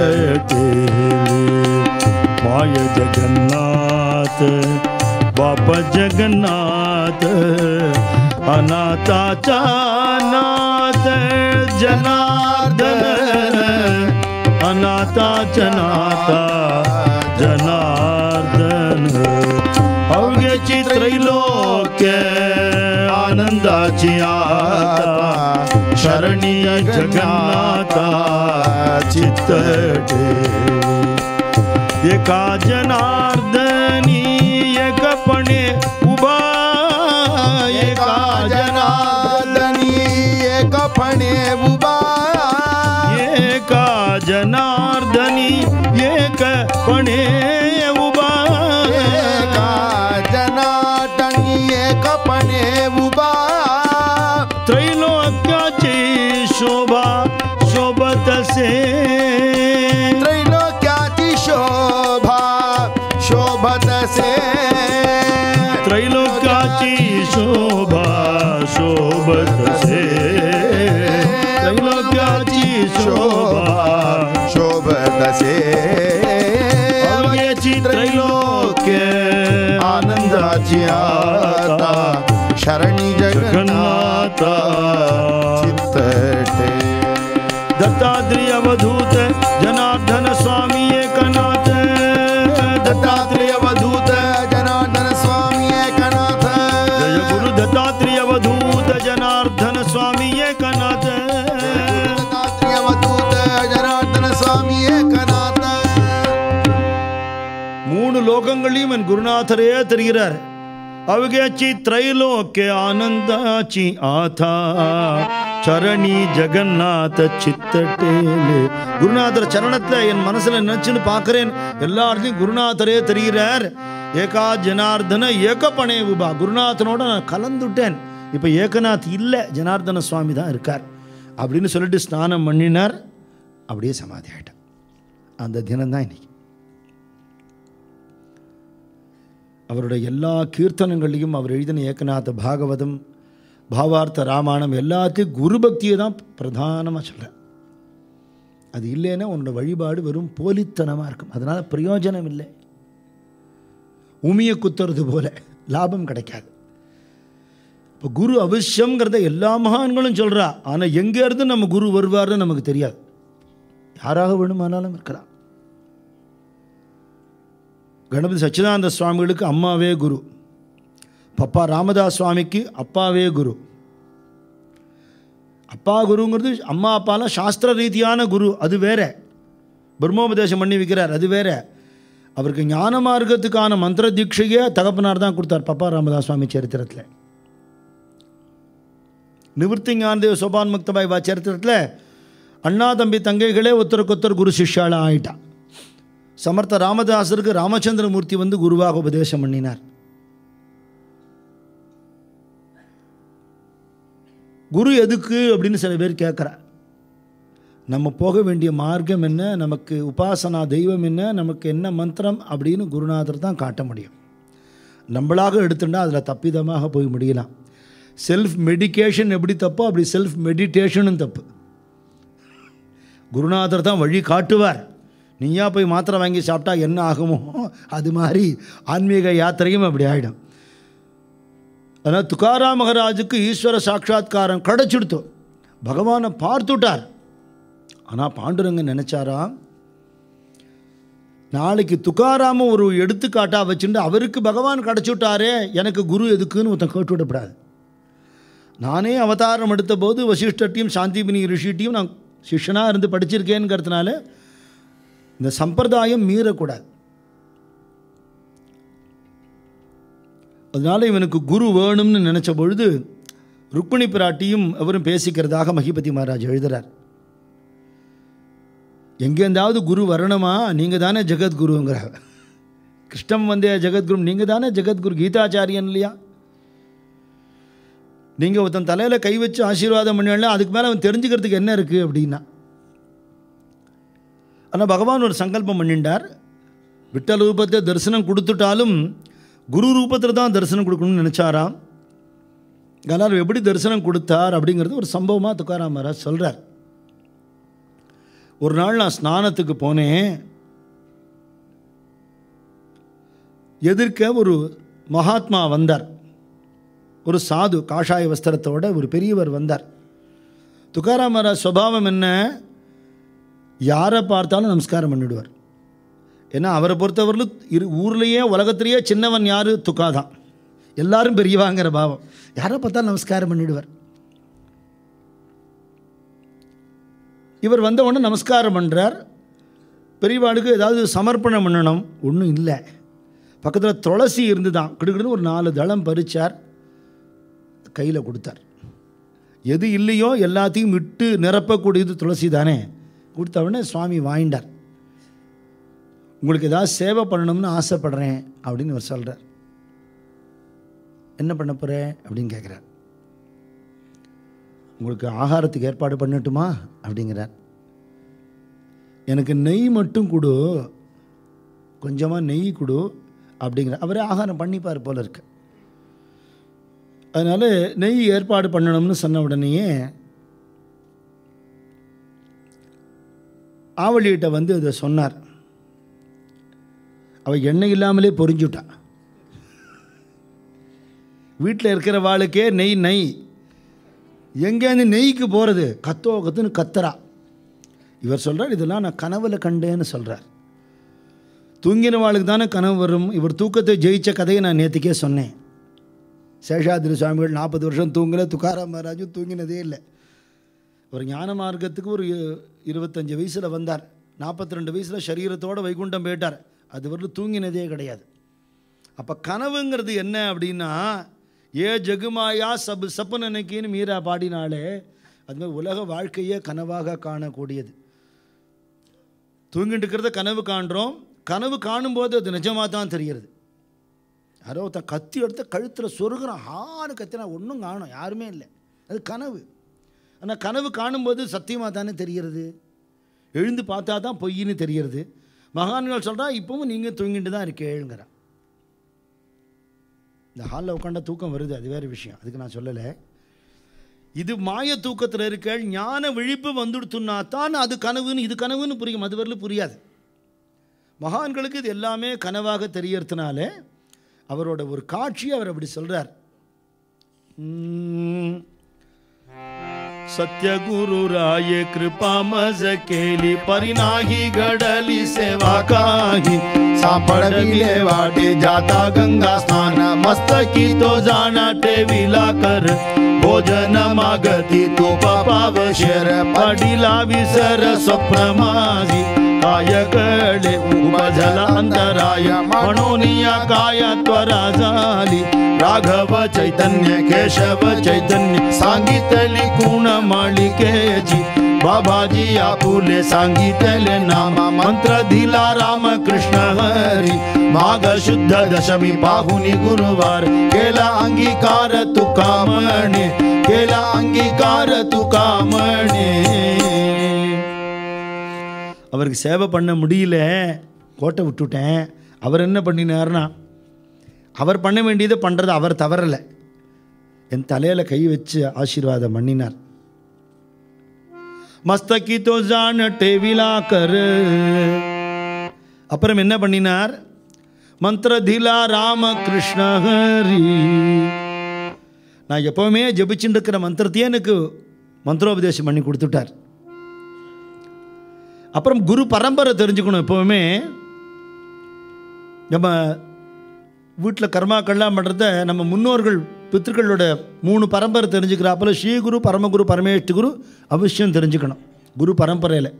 S1: மாய ஜகநாத பாப ஜகநாத அநாதாச்சாநாத ஜனார்தன அநாதாச்சநாதா ஜனார்தன அவ்ய சித்ரைலோக ஆனந்தாச்சியாதா शरणीय जगन्नाथा चित्ते एका जनार्दनी एकपणे उभा एका
S2: जनार्दनी एकपणे उभा
S1: एका जनार्दनी एकपणे उभा
S2: एका जनार्दनी एकपणे उभा
S1: त्रैलोक्याची शोभा शोभत से
S2: त्रैलोक्याची शोभा शोभत से
S1: त्रैलोक्याची शोभा शोभत से त्रैलोक्याची शोभा
S2: शोभत से
S1: अवघ्याची त्रैलोक्य
S2: आनंदाची आता शरणी जगन्नाथा चित्ते
S1: दत्तात्रेय अवधूत जनार्दन स्वामी एकनाथ
S2: दत्तात्रेय अवधूत जनार्दन स्वामी एकनाथ
S1: जय गुरु दत्तात्रेय अवधूत जनार्दन स्वामी एकनाथ
S2: दत्तात्रेय अवधूत जनार्दन स्वामी एकनाथ
S1: மூணு லோகங்களையும் என் குருநாதரே தெரிகிறார். அவகேச்சி த்ரைலோக்கிய ஆனந்தாச்சி ஆதா சரணி ஜெகநாத சித்தட்டேலே. குருநாதர் சரணத்தில் என் மனசில் நினச்சின்னு பார்க்குறேன். எல்லாத்தையும் குருநாதரே தெரிகிறார். ஏகா ஜனார்தன ஏகப்பனே உபா. குருநாதனோட நான் கலந்துட்டேன். இப்போ ஏகநாத் இல்லை, ஜனார்தன சுவாமி தான் இருக்கார் அப்படின்னு சொல்லிட்டு ஸ்நானம் பண்ணினார். அப்படியே சமாதி ஆகிட்டார். அந்த தினம்தான் இன்னைக்கு. அவருடைய எல்லா கீர்த்தனங்களையும் அவர் எழுதின ஏகநாத பாகவதம், பாவார்த்த ராமாயணம் எல்லாத்தையும் குரு பக்தியை தான் பிரதானமாக சொல்கிறேன். அது இல்லைன்னா உன்னோட வழிபாடு வெறும் போலித்தனமாக இருக்கும். அதனால் பிரயோஜனம் இல்லை. உமியை குத்துறது போல லாபம் கிடைக்காது. இப்போ குரு அவசியங்கிறத எல்லா மகான்களும் சொல்கிறா. ஆனால் எங்கேருந்து நம்ம குரு வருவார்னு நமக்கு தெரியாது. யாராக வேணுமானாலும் இருக்கலாம். கணபதி சச்சிதானந்த சுவாமிகளுக்கு அம்மாவே குரு, பப்பா ராமதாஸ் சுவாமிக்கு அப்பாவே குரு. அப்பா குருங்கிறது அம்மா அப்பாலாம் சாஸ்திர ரீதியான குரு, அது வேற. பிரம்மோபதேசம் பண்ணி வைக்கிறார், அது வேற. அவருக்கு ஞான மார்க்கத்துக்கான மந்திர தீட்சையே தகப்பனார் தான் கொடுத்தார் பப்பா ராமதாஸ் சுவாமி சரித்திரத்தில். நிவர்த்தி ஞானதேவ சோபான் முக்தபாய் வா சரித்திரத்தில் அண்ணா தம்பி தங்கைகளே ஒருத்தருக்கொத்தர் குரு சிஷ்யாலாம் ஆயிட்டா. சமர்த்த ராமதாசருக்கு ராமச்சந்திரமூர்த்தி வந்து குருவாக உபதேசம் பண்ணினார். குரு எதுக்கு அப்படின்னு சில பேர் கேட்குறார். நம்ம போக வேண்டிய மார்க்கம் என்ன, நமக்கு உபாசனா தெய்வம் என்ன, நமக்கு என்ன மந்திரம் அப்படின்னு குருநாதர் தான் காட்ட முடியும். நம்மளாக எடுத்துட்டா அதில் தப்பிதமாக போய் முடியலாம். செல்ஃப் மெடிக்கேஷன் எப்படி தப்போ அப்படி செல்ஃப் மெடிடேஷனும் தப்பு. குருநாதர் தான் வழி காட்டுவார். நீயா போய் மாத்திரை வாங்கி சாப்பிட்டா என்ன ஆகுமோ அது மாதிரி ஆன்மீக யாத்திரையும் அப்படி ஆகிடும். அதனால் துக்காராம் மகராஜுக்கு ஈஸ்வர சாட்சா்காரம் கிடச்சிடுத்தோ, பகவானை பார்த்துட்டார். ஆனால் பாண்டுரங்கன் நினச்சாரா, நாளைக்கு துக்காராம ஒரு எடுத்துக்காட்டாக வச்சுட்டு அவருக்கு பகவான் கிடச்சுட்டாரே, எனக்கு குரு எதுக்குன்னு ஒருத்தன் கேட்டு விடப்படாது. நானே அவதாரம் எடுத்த போது வசிஷ்டர்ட்டையும் சாந்திபினி ரிஷிட்டையும் நான் சிஷ்யனாக இருந்து படிச்சிருக்கேங்கிறதுனால இந்த சம்பிரதாயம் மீறக்கூடாது. அதனால் இவனுக்கு குரு வேணும்னு நினச்ச பொழுது ருக்மிணி பிராட்டியும் அவரும் பேசிக்கிறதாக மகிபதி மகாராஜ் எழுதுகிறார். எங்கேருந்தாவது குரு வரணுமா, நீங்கள் தானே ஜெகத்குருங்கிறார். கிருஷ்ணம் வந்தே ஜெகத்குரு, நீங்கள் தானே ஜெகத்குரு, கீதாச்சாரியன் இல்லையா? நீங்கள் ஒருத்தன் தலையில் கை வச்சு ஆசீர்வாதம் பண்ணல, அதுக்கு மேலே அவன் தெரிஞ்சுக்கிறதுக்கு என்ன இருக்குது அப்படின்னா. ஆனால் பகவான் ஒரு சங்கல்பம் பண்ணிட்டார். விட்டல் ரூபத்தை தரிசனம் கொடுத்துட்டாலும் குரு ரூபத்தில் தான் தரிசனம் கொடுக்கணும்னு நினச்சாராம். அதனால் எப்படி தரிசனம் கொடுத்தார் அப்படிங்கிறது ஒரு சம்பவமாக துக்காராம் மகாராஜ் சொல்கிறார். ஒரு நாள் நான் ஸ்நானத்துக்கு போனேன். எதிர்க்க ஒரு மகாத்மா வந்தார், ஒரு சாது காஷாய வஸ்திரத்தோட ஒரு பெரியவர் வந்தார். துக்காராம் மகாராஜ் சுபாவம் என்ன, யாரை பார்த்தாலும் நமஸ்காரம் பண்ணிவிடுவார். ஏன்னா அவரை பொறுத்தவரையில் ஊர்லேயே உலகத்திலேயே சின்னவன் யார், துக்கா தான். எல்லாரும் பெரியவாங்கிற பாவம். யாரை பார்த்தாலும் நமஸ்காரம் பண்ணிவிடுவார். இவர் வந்த உடனே நமஸ்காரம் பண்ணுறார். பெரியவாளுக்கு ஏதாவது சமர்ப்பணம் பண்ணணும், ஒன்றும் இல்லை. பக்கத்தில் துளசி இருந்து தான் கிடுக்கிடுன்னு ஒரு 4 தளம் பறித்தார், கையில் கொடுத்தார். எது இல்லையோ எல்லாத்தையும் விட்டு நிரப்பக்கூடியது துளசி தானே. கொடுத்த உடனே சுவாமி வாங்கிட்டார். உங்களுக்கு ஏதாவது சேவை பண்ணணும்னு ஆசைப்படுறேன் அப்படின்னு அவர் சொல்கிறார். என்ன பண்ண போகிறேன் அப்படின்னு கேட்குறார். உங்களுக்கு ஆகாரத்துக்கு ஏற்பாடு பண்ணட்டுமா அப்படிங்கிறார். எனக்கு நெய் மட்டும் கொடு, கொஞ்சமாக நெய் கொடு அப்படிங்கிற. அவரே ஆகாரம் பண்ணிப்பார் போல இருக்கு. அதனால் நெய் ஏற்பாடு பண்ணணும்னு சொன்ன உடனேயே ஆவலியிட்ட வந்து அதை சொன்னார். அவள் எண்ணெய் இல்லாமலே பொரிஞ்சுட்டான். வீட்டில் இருக்கிற வாளுக்கே நெய் நெய், எங்கேருந்து நெய்க்கு போகிறது, கத்துன்னு கத்துறா. இவர் சொல்கிறார், இதெல்லாம் நான் கனவுல கண்டேன்னு சொல்கிறார். தூங்கின வாளுக்கு தானே கனவு வரும். இவர் தூக்கத்தை ஜெயித்த கதையை நான் நேற்றுக்கே சொன்னேன். சேஷாதிரி சுவாமிகள் 40 வருஷம் தூங்கலை, துக்காராம் மகாராஜும் தூங்கினதே இல்லை. ஒரு ஞான மார்க்கத்துக்கு ஒரு 25 வயசில் வந்தார். 42 வயசில் சரீரத்தோடு வைகுண்டம் போயிட்டார். அது வரலும் தூங்கினதே கிடையாது. அப்போ கனவுங்கிறது என்ன அப்படின்னா, ஏ ஜகுமாயா சப் சப்பன் நினைக்கின்னு மீரா பாடினாலே அதுமாதிரி உலக வாழ்க்கையே கனவாக காணக்கூடியது. தூங்கிட்டு இருக்கிறத கனவு காண்றோம். கனவு காணும்போது அது நிஜமாக தான் தெரிகிறது. யாரோ ஒருத்தன் கத்தி எடுத்து கழுத்தில் சொருகிறான், ஹான்னு கத்தினா ஒன்றும் காணும், யாருமே இல்லை, அது கனவு. ஆனால் கனவு காணும்போது சத்தியமாக தானே தெரிகிறது. எழுந்து பார்த்தா தான் பொய்ன்னு தெரிகிறது. மகான்கள் சொல்கிறா, இப்போவும் நீங்கள் தூங்கிட்டு தான் இருக்கேங்கிறான். இந்த ஹாலில் உட்காண்டா தூக்கம் வருது, அது வேறு விஷயம், அதுக்கு நான் சொல்லலை. இது மாய தூக்கத்தில் இருக்க ஞான விழிப்பு வந்துடுத்துன்னா தான் அது கனவுன்னு, இது கனவுன்னு புரியும். அது வரலும் புரியாது. மகான்களுக்கு இது எல்லாமே கனவாக தெரியறதுனால அவரோட ஒரு காட்சி அவர் அப்படி சொல்கிறார். सत्यगुरु राय कृपा मज केली परिनाही घडली सेवा काही सापडविले वाटे जाता गंगा स्नान मस्तकी तो जाणा ठेविला कर भोजन मागती तो पावशेर पडिला विसर स्वप्न माझी काय कळे उपजला अंतराय म्हणूनिया काय त्वरा झाली राघव चैतन्य केशव चैतन्य सांगितली गुण मालिकेची बाबाजी आपुले सांगितले नामा मंत्र दिला राम कृष्ण हरी माघ शुद्ध दशमी पाहुनी गुरुवार केला अंगीकार तुका म्हणे केला अंगीकार तुका म्हणे. அவருக்கு சேவை பண்ண முடியல, கோட்டை விட்டுட்டேன். அவர் என்ன பண்ணினார்னா, அவர் பண்ண வேண்டியதை பண்ணுறது அவர் தவறலை. என் தலையில் கை வச்சு ஆசீர்வாதம் பண்ணினார். மஸ்தகி தோ ஜான் டேவிலா கர். அப்புறம் என்ன பண்ணினார், மந்திர திலா ராம கிருஷ்ண ஹரி. நான் எப்போவுமே ஜபிச்சுட்டு இருக்கிற மந்திரத்தையே எனக்கு மந்திரோபதேசம் பண்ணி கொடுத்துட்டார். அப்புறம் குரு பரம்பரை தெரிஞ்சுக்கணும். எப்போவுமே நம்ம வீட்டில் கர்மாக்கள்லாம் பண்ணுறத நம்ம முன்னோர்கள் பித்திருக்களோட 3 பரம்பரை தெரிஞ்சுக்கிறாப்புல ஸ்ரீகுரு, பரமகுரு, பரமேஷ்டி குரு அவசியம் தெரிஞ்சுக்கணும். குரு பரம்பரையில்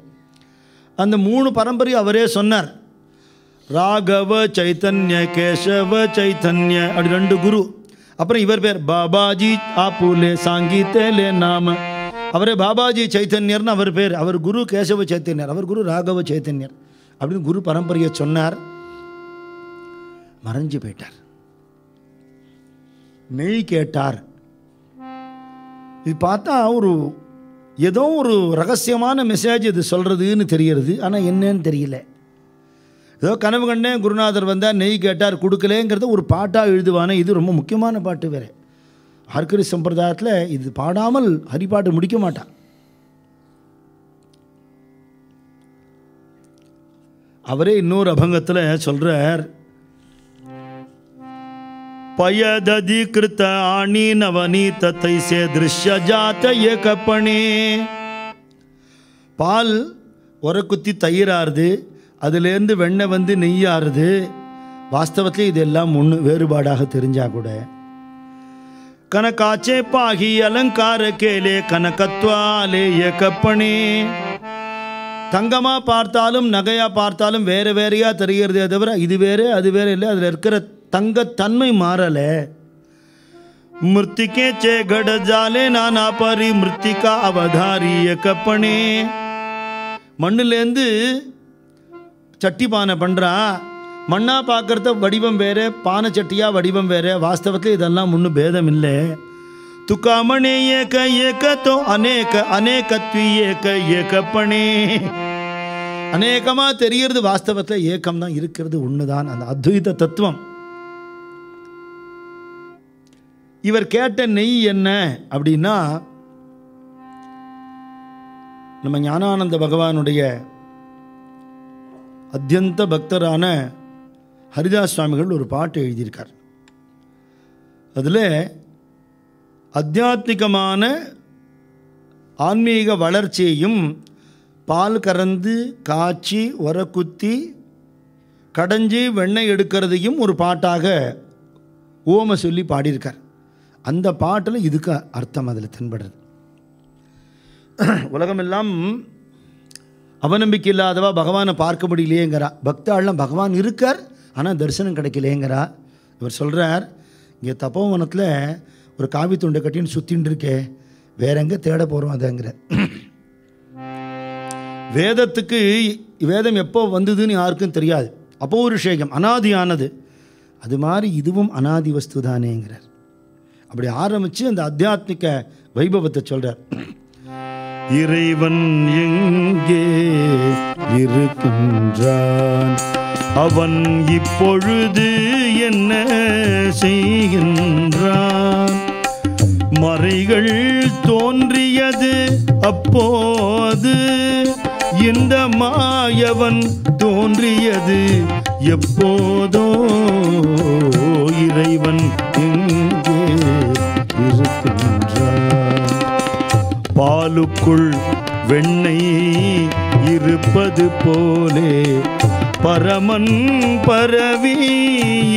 S1: அந்த 3 பரம்பரை அவரே சொன்னார். ராகவ சைத்தன்ய, கேசவ சைத்தன்ய, அப்படி 2 குரு. அப்புறம் இவர் பேர் பாபாஜி ஆப்புலே சாங்கீத்தேலே நாம, அவரே பாபாஜி சைத்தன்யர்னு அவர் பேர். அவர் குரு கேசவ சைத்தன்யர், அவர் குரு ராகவ சைத்தன்யர் அப்படின்னு குரு பரம்பரையை சொன்னார். மறைஞ்சு போயிட்டார். நெய் கேட்டார். இது பார்த்தா ஏதோ ஒரு ரகசியமான மெசேஜ் இது சொல்கிறதுன்னு தெரிகிறது. ஆனால் என்னன்னு தெரியல. ஏதோ கனவு கண்டேன், குருநாதர் வந்தார், நெய் கேட்டார், கொடுக்கலேங்கிறத ஒரு பாட்டாக எழுதுவானே. இது ரொம்ப முக்கியமான பாட்டு வேறு. ஹர்கரி சம்பிரதாயத்தில் இது பாடாமல் ஹரிப்பாட்டு முடிக்க மாட்டான். அவரே இன்னொரு அபங்கத்தில் சொல்கிறார். பயததி கிருத்த ஆணி நவநீத தைசே திருஷ்ய ஜாத்த ஏகப்பணே. பால் உரக்குத்தி தயிராறுது, அதுலேருந்து வெண்ணெய் வந்து நெய்யாறுது. வாஸ்தவத்தில் இதெல்லாம் ஒன்று வேறுபாடாக தெரிஞ்சா கூட கனகாச்சே பாகி அலங்கார கேலே கனகத்வாலே ஏகப்பணே. தங்கமாக பார்த்தாலும் நகையாக பார்த்தாலும் வேறு வேறையாக தெரிகிறதே தவிர இது வேறு அது வேறு இல்லை. அதில் இருக்கிற தங்கத்தன்மை மாறலை. மிருத்திகே சே கட ஜாலே நானா பரி மிருத்திகா அவதாரி ஏகப்பணே. மண்ணிலேருந்து சட்டி பானை பண்ணுறா, மண்ணாக பார்க்குறத வடிவம் வேறு, பானை சட்டியாக வடிவம் வேறு. வாஸ்தவத்தில் இதெல்லாம் ஒன்றும் பேதம் இல்லை. துக்காமணே ஏக ஏகத்தோ அநேக அநேகத்வி ஏக ஏகப்பணே. அநேகமாக தெரிகிறது, வாஸ்தவத்தில் ஏக்கம்தான் இருக்கிறது, ஒன்று தான். அந்த அத்வைத தத்துவம். இவர் கேட்ட நெய் என்ன அப்படின்னா, நம்ம ஞானானந்த பகவானுடைய அத்தியந்த பக்தரான ஹரிதாஸ் சுவாமிகள் ஒரு பாட்டு எழுதியிருக்கார். அதில் அத்தியாத்மிகமான ஆன்மீக வளர்ச்சியையும் பால் கறந்து காய்ச்சி உரக்குத்தி கடைஞ்சி வெண்ணெய் எடுக்கிறதையும் ஒரு பாட்டாக ஓம சொல்லி பாடியிருக்கார். அந்த பாட்டில் இதுக்கு அர்த்தம் அதில் தென்படுறது. உலகமெல்லாம் அவநம்பிக்கை இல்லாதவா பகவானை பார்க்க முடியலையேங்கிறா. பக்தாள்லாம் பகவான் இருக்கார், ஆனால் தரிசனம் கிடைக்கலேங்கிறா. இவர் சொல்கிறார், இங்கே தப்போவனத்தில் ஒரு காவி துண்டை கட்டின்னு சுற்றின்னு இருக்கே, வேற எங்கே தேட போகிறோம் அதுங்கிற. வேதத்துக்கு வேதம் எப்போ வந்ததுன்னு யாருக்கும் தெரியாது. அபௌருஷேயம், அனாதியானது. அது மாதிரி இதுவும் அனாதி வஸ்து தானேங்கிறார். அப்படி ஆரம்பித்து அந்த அத்தியாத்மிக வைபவத்தை சொல்கிறார். இறைவன் எங்கே இருக்கின்றான், அவன் இப்பொழுது என்ன செய்கின்றான். மறைகள் தோன்றியது அப்போது, இந்த மாயவன் தோன்றியது எப்போதோ. இறைவன் எங்கே இருக்கின்றான். பாலுக்குள் வெண்ணெய் இருப்பது போலே பரமன் பரவி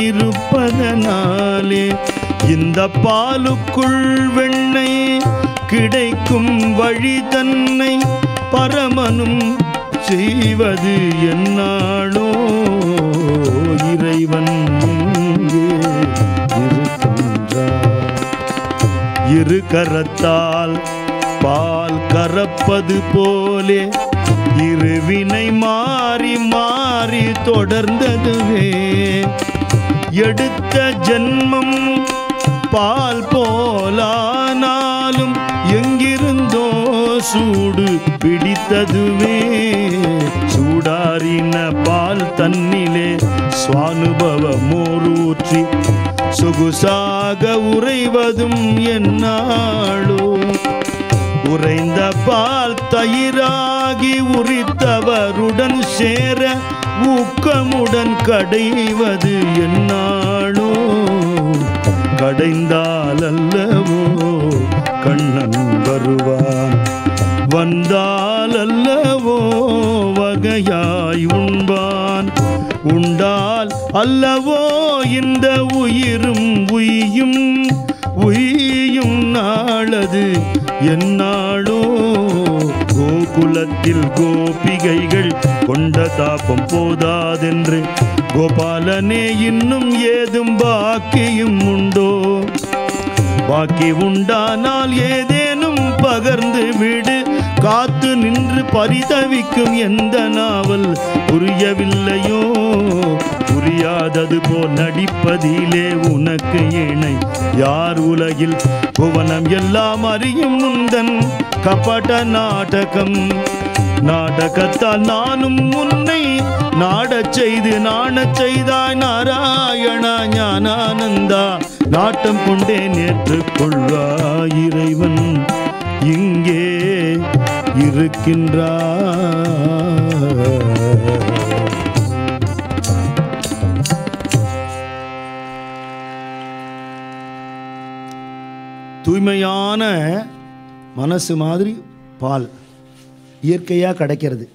S1: இருப்பதனாலே, இந்த பாலுக்குள் வெண்ணெய் கிடைக்கும் வழி தன்னை பரமனும் செய்வது என்னாளோ. இறைவன் எங்கே இருக்கின்றான். இரு கரத்தால் பால் கறப்பது போலே இருவினை மாறி மாறி தொடர்ந்ததுவே. எடுத்த ஜன்மம் பால் போலானாலும் எங்கிருந்தோ சூடு பிடித்ததுவே. சூடாரின பால் தன்னிலே சுவானுபவ மோரூற்றி சொகுசாக உறைவதும் என்னாளோ. உறைந்த பால் தயிராகி உரித்தவருடன் சேர ஊக்கமுடன் கடைவது என்னாளோ. கடைந்தால் அல்லவோ கண்ணன் வருவான், வந்தால் அல்லவோ அல்லவோ இந்த உயிரும் உய்யும் நாளது என்னாளோ. கோகுலத்தில் கோபிகைகள் கொண்ட தாபம் போதாதென்று கோபாலனே இன்னும் ஏதும் பாக்கியும் உண்டோ. பாக்கி உண்டானால் ஏதேனும் பகர்ந்து விடு. காத்து நின்று பரிதவிக்கும் எந்த நாவல் புரியவில்லையோ. புரியாதது போல் நடிப்பதிலே உனக்கு இணை யார் உலகில். புவனம் எல்லாம் அறியும் முந்தன் கபட நாடகம். நாடகத்தால் நானும் உன்னை நாடச் செய்து நாணச் செய்தாய் நாராயணா ஞானானந்தா. நாட்டம் கொண்டே நேற்றுக்கொள்வாய் இறைவன் இங்கே இருக்கின்றார். தூய்மையான மனசு மாதிரி பால் இயற்கையாக கிடைக்கிறது.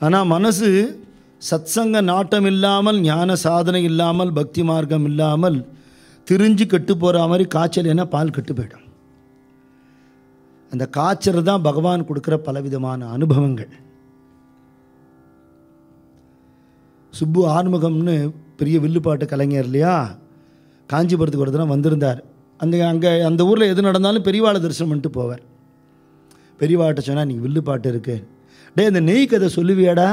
S1: ஆனால் மனசு சத்சங்க நாட்டம் இல்லாமல், ஞான சாதனை இல்லாமல், பக்தி மார்க்கம் இல்லாமல் திரிஞ்சு கெட்டு போகிற மாதிரி காய்ச்சல் என்ன பால் கெட்டு போயிடும். அந்த காய்ச்சல் தான் பகவான் கொடுக்குற பலவிதமான அனுபவங்கள். சுப்பு ஆறுமுகம்னு பெரிய வில்லுப்பாட்டு கலைஞர் இல்லையா, காஞ்சிபுரத்துக்கு ஒரு தினம் வந்திருந்தார். அந்த ஊரில் எது நடந்தாலும் பெரியவாளை தரிசனம் பண்ணிட்டு போவார். பெரியவாட்ட சொன்னால் நீங்கள் வில்லுப்பாட்டு இருக்கு, டே இந்த நெய் கதை சொல்லுவியாடா.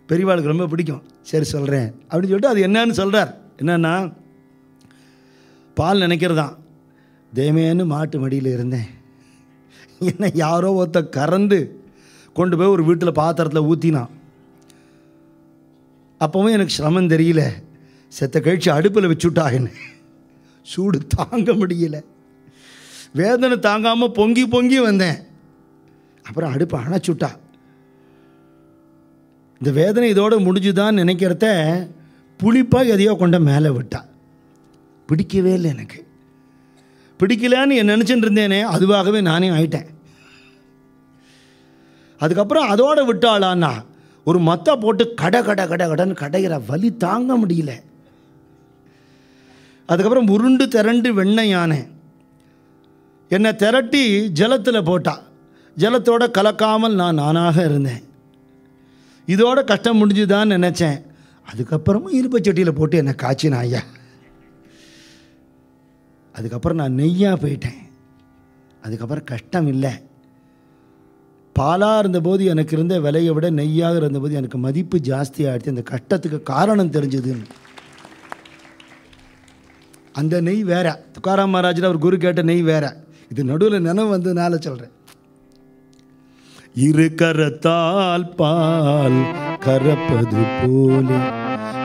S1: பெரியவாளுக்கு ரொம்ப பிடிக்கும். சரி சொல்கிறேன் அப்படின்னு சொல்லிட்டு அது என்னன்னு சொல்கிறார். என்னன்னா, பால் நினைக்கிறதான், தேமேன்னு மாட்டு மடியில் இருந்தேன், என்ன யாரோ ஒருத்த கறந்து கொண்டு போய் ஒரு வீட்டில் பாத்திரத்தில் ஊற்றினான். அப்போவும் எனக்கு சிரமம் தெரியல, செத்த கழிச்சு அடுப்பில் வச்சுட்டா. என்ன சூடு தாங்க முடியல, வேதனை தாங்காமல் பொங்கி பொங்கி வந்தேன். அப்புறம் அடுப்பை அணைச்சுட்டா. இந்த வேதனை இதோடு முடிஞ்சுதான் நினைக்கிறத புளிப்பாக எதையோ கொண்ட மேலே விட்டா. பிடிக்கவே இல்லை, எனக்கு பிடிக்கலான்னு நினச்சிட்டு இருந்தேனே, அதுவாகவே நானே ஆயிட்டேன். அதுக்கப்புறம் அதோடு விட்டாளான்னா ஒரு மத்தை போட்டு கடன்னு கடைகிற வலி தாங்க முடியல. அதுக்கப்புறம் உருண்டு திரண்டு வெண்ணையானே என்னை திரட்டி ஜலத்தில் போட்டா. ஜலத்தோடு கலக்காமல் நான் நானாக இருந்தேன். இதோட கஷ்டம் முடிஞ்சுதான்னு நினச்சேன். அதுக்கப்புறமும் இருப்பச்சட்டியில் போட்டு என்னை காய்ச்சினா ஐயா. அதுக்கப்புறம் நான் நெய்யாக போயிட்டேன். அதுக்கப்புறம் கஷ்டம் இல்லை. பாலாக இருந்தபோது எனக்கு இருந்த விலையை விட நெய்யாக இருந்தபோது எனக்கு மதிப்பு ஜாஸ்தியாகிடுச்சு. அந்த கஷ்டத்துக்கு காரணம் தெரிஞ்சதுன்னு. அந்த நெய் வேற, துக்காராம் மகாராஜில் அவர் குரு கேட்ட நெய் வேற. இது நடுவில் நினைவு வந்ததுனால சொல்கிறேன். இரு கரத்தால் பால் கறப்பது போல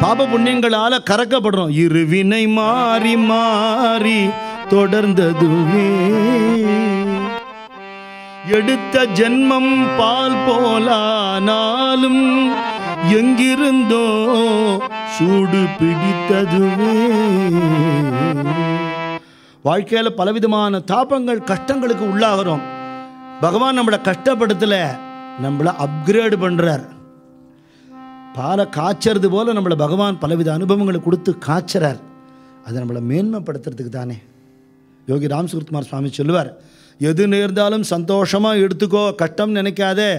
S1: பாப புண்ணியங்களால் கறக்கப்படுறோம். இரு வினை மாறி மாறி தொடர்ந்ததுவே எடுத்த ஜென்மம் பால் போலானாலும் எங்கிருந்தோ சூடு பிடித்ததுவே. வாழ்க்கையில் பலவிதமான தாபங்கள் கஷ்டங்களுக்கு உள்ளாகிறோம். பகவான் நம்மளை கஷ்டப்படுத்தல, நம்மளை அப்கிரேடு பண்ணுறார். பாலை காய்ச்சறது போல் நம்மளை பகவான் பலவித அனுபவங்களை கொடுத்து காய்ச்சறார். அதை நம்மளை மேன்மைப்படுத்துறதுக்கு தானே. யோகி ராம் சுரத்குமார் சுவாமி சொல்லுவார், எது நேர்ந்தாலும் சந்தோஷமாக எடுத்துக்கோ, கஷ்டம் நினைக்காதே.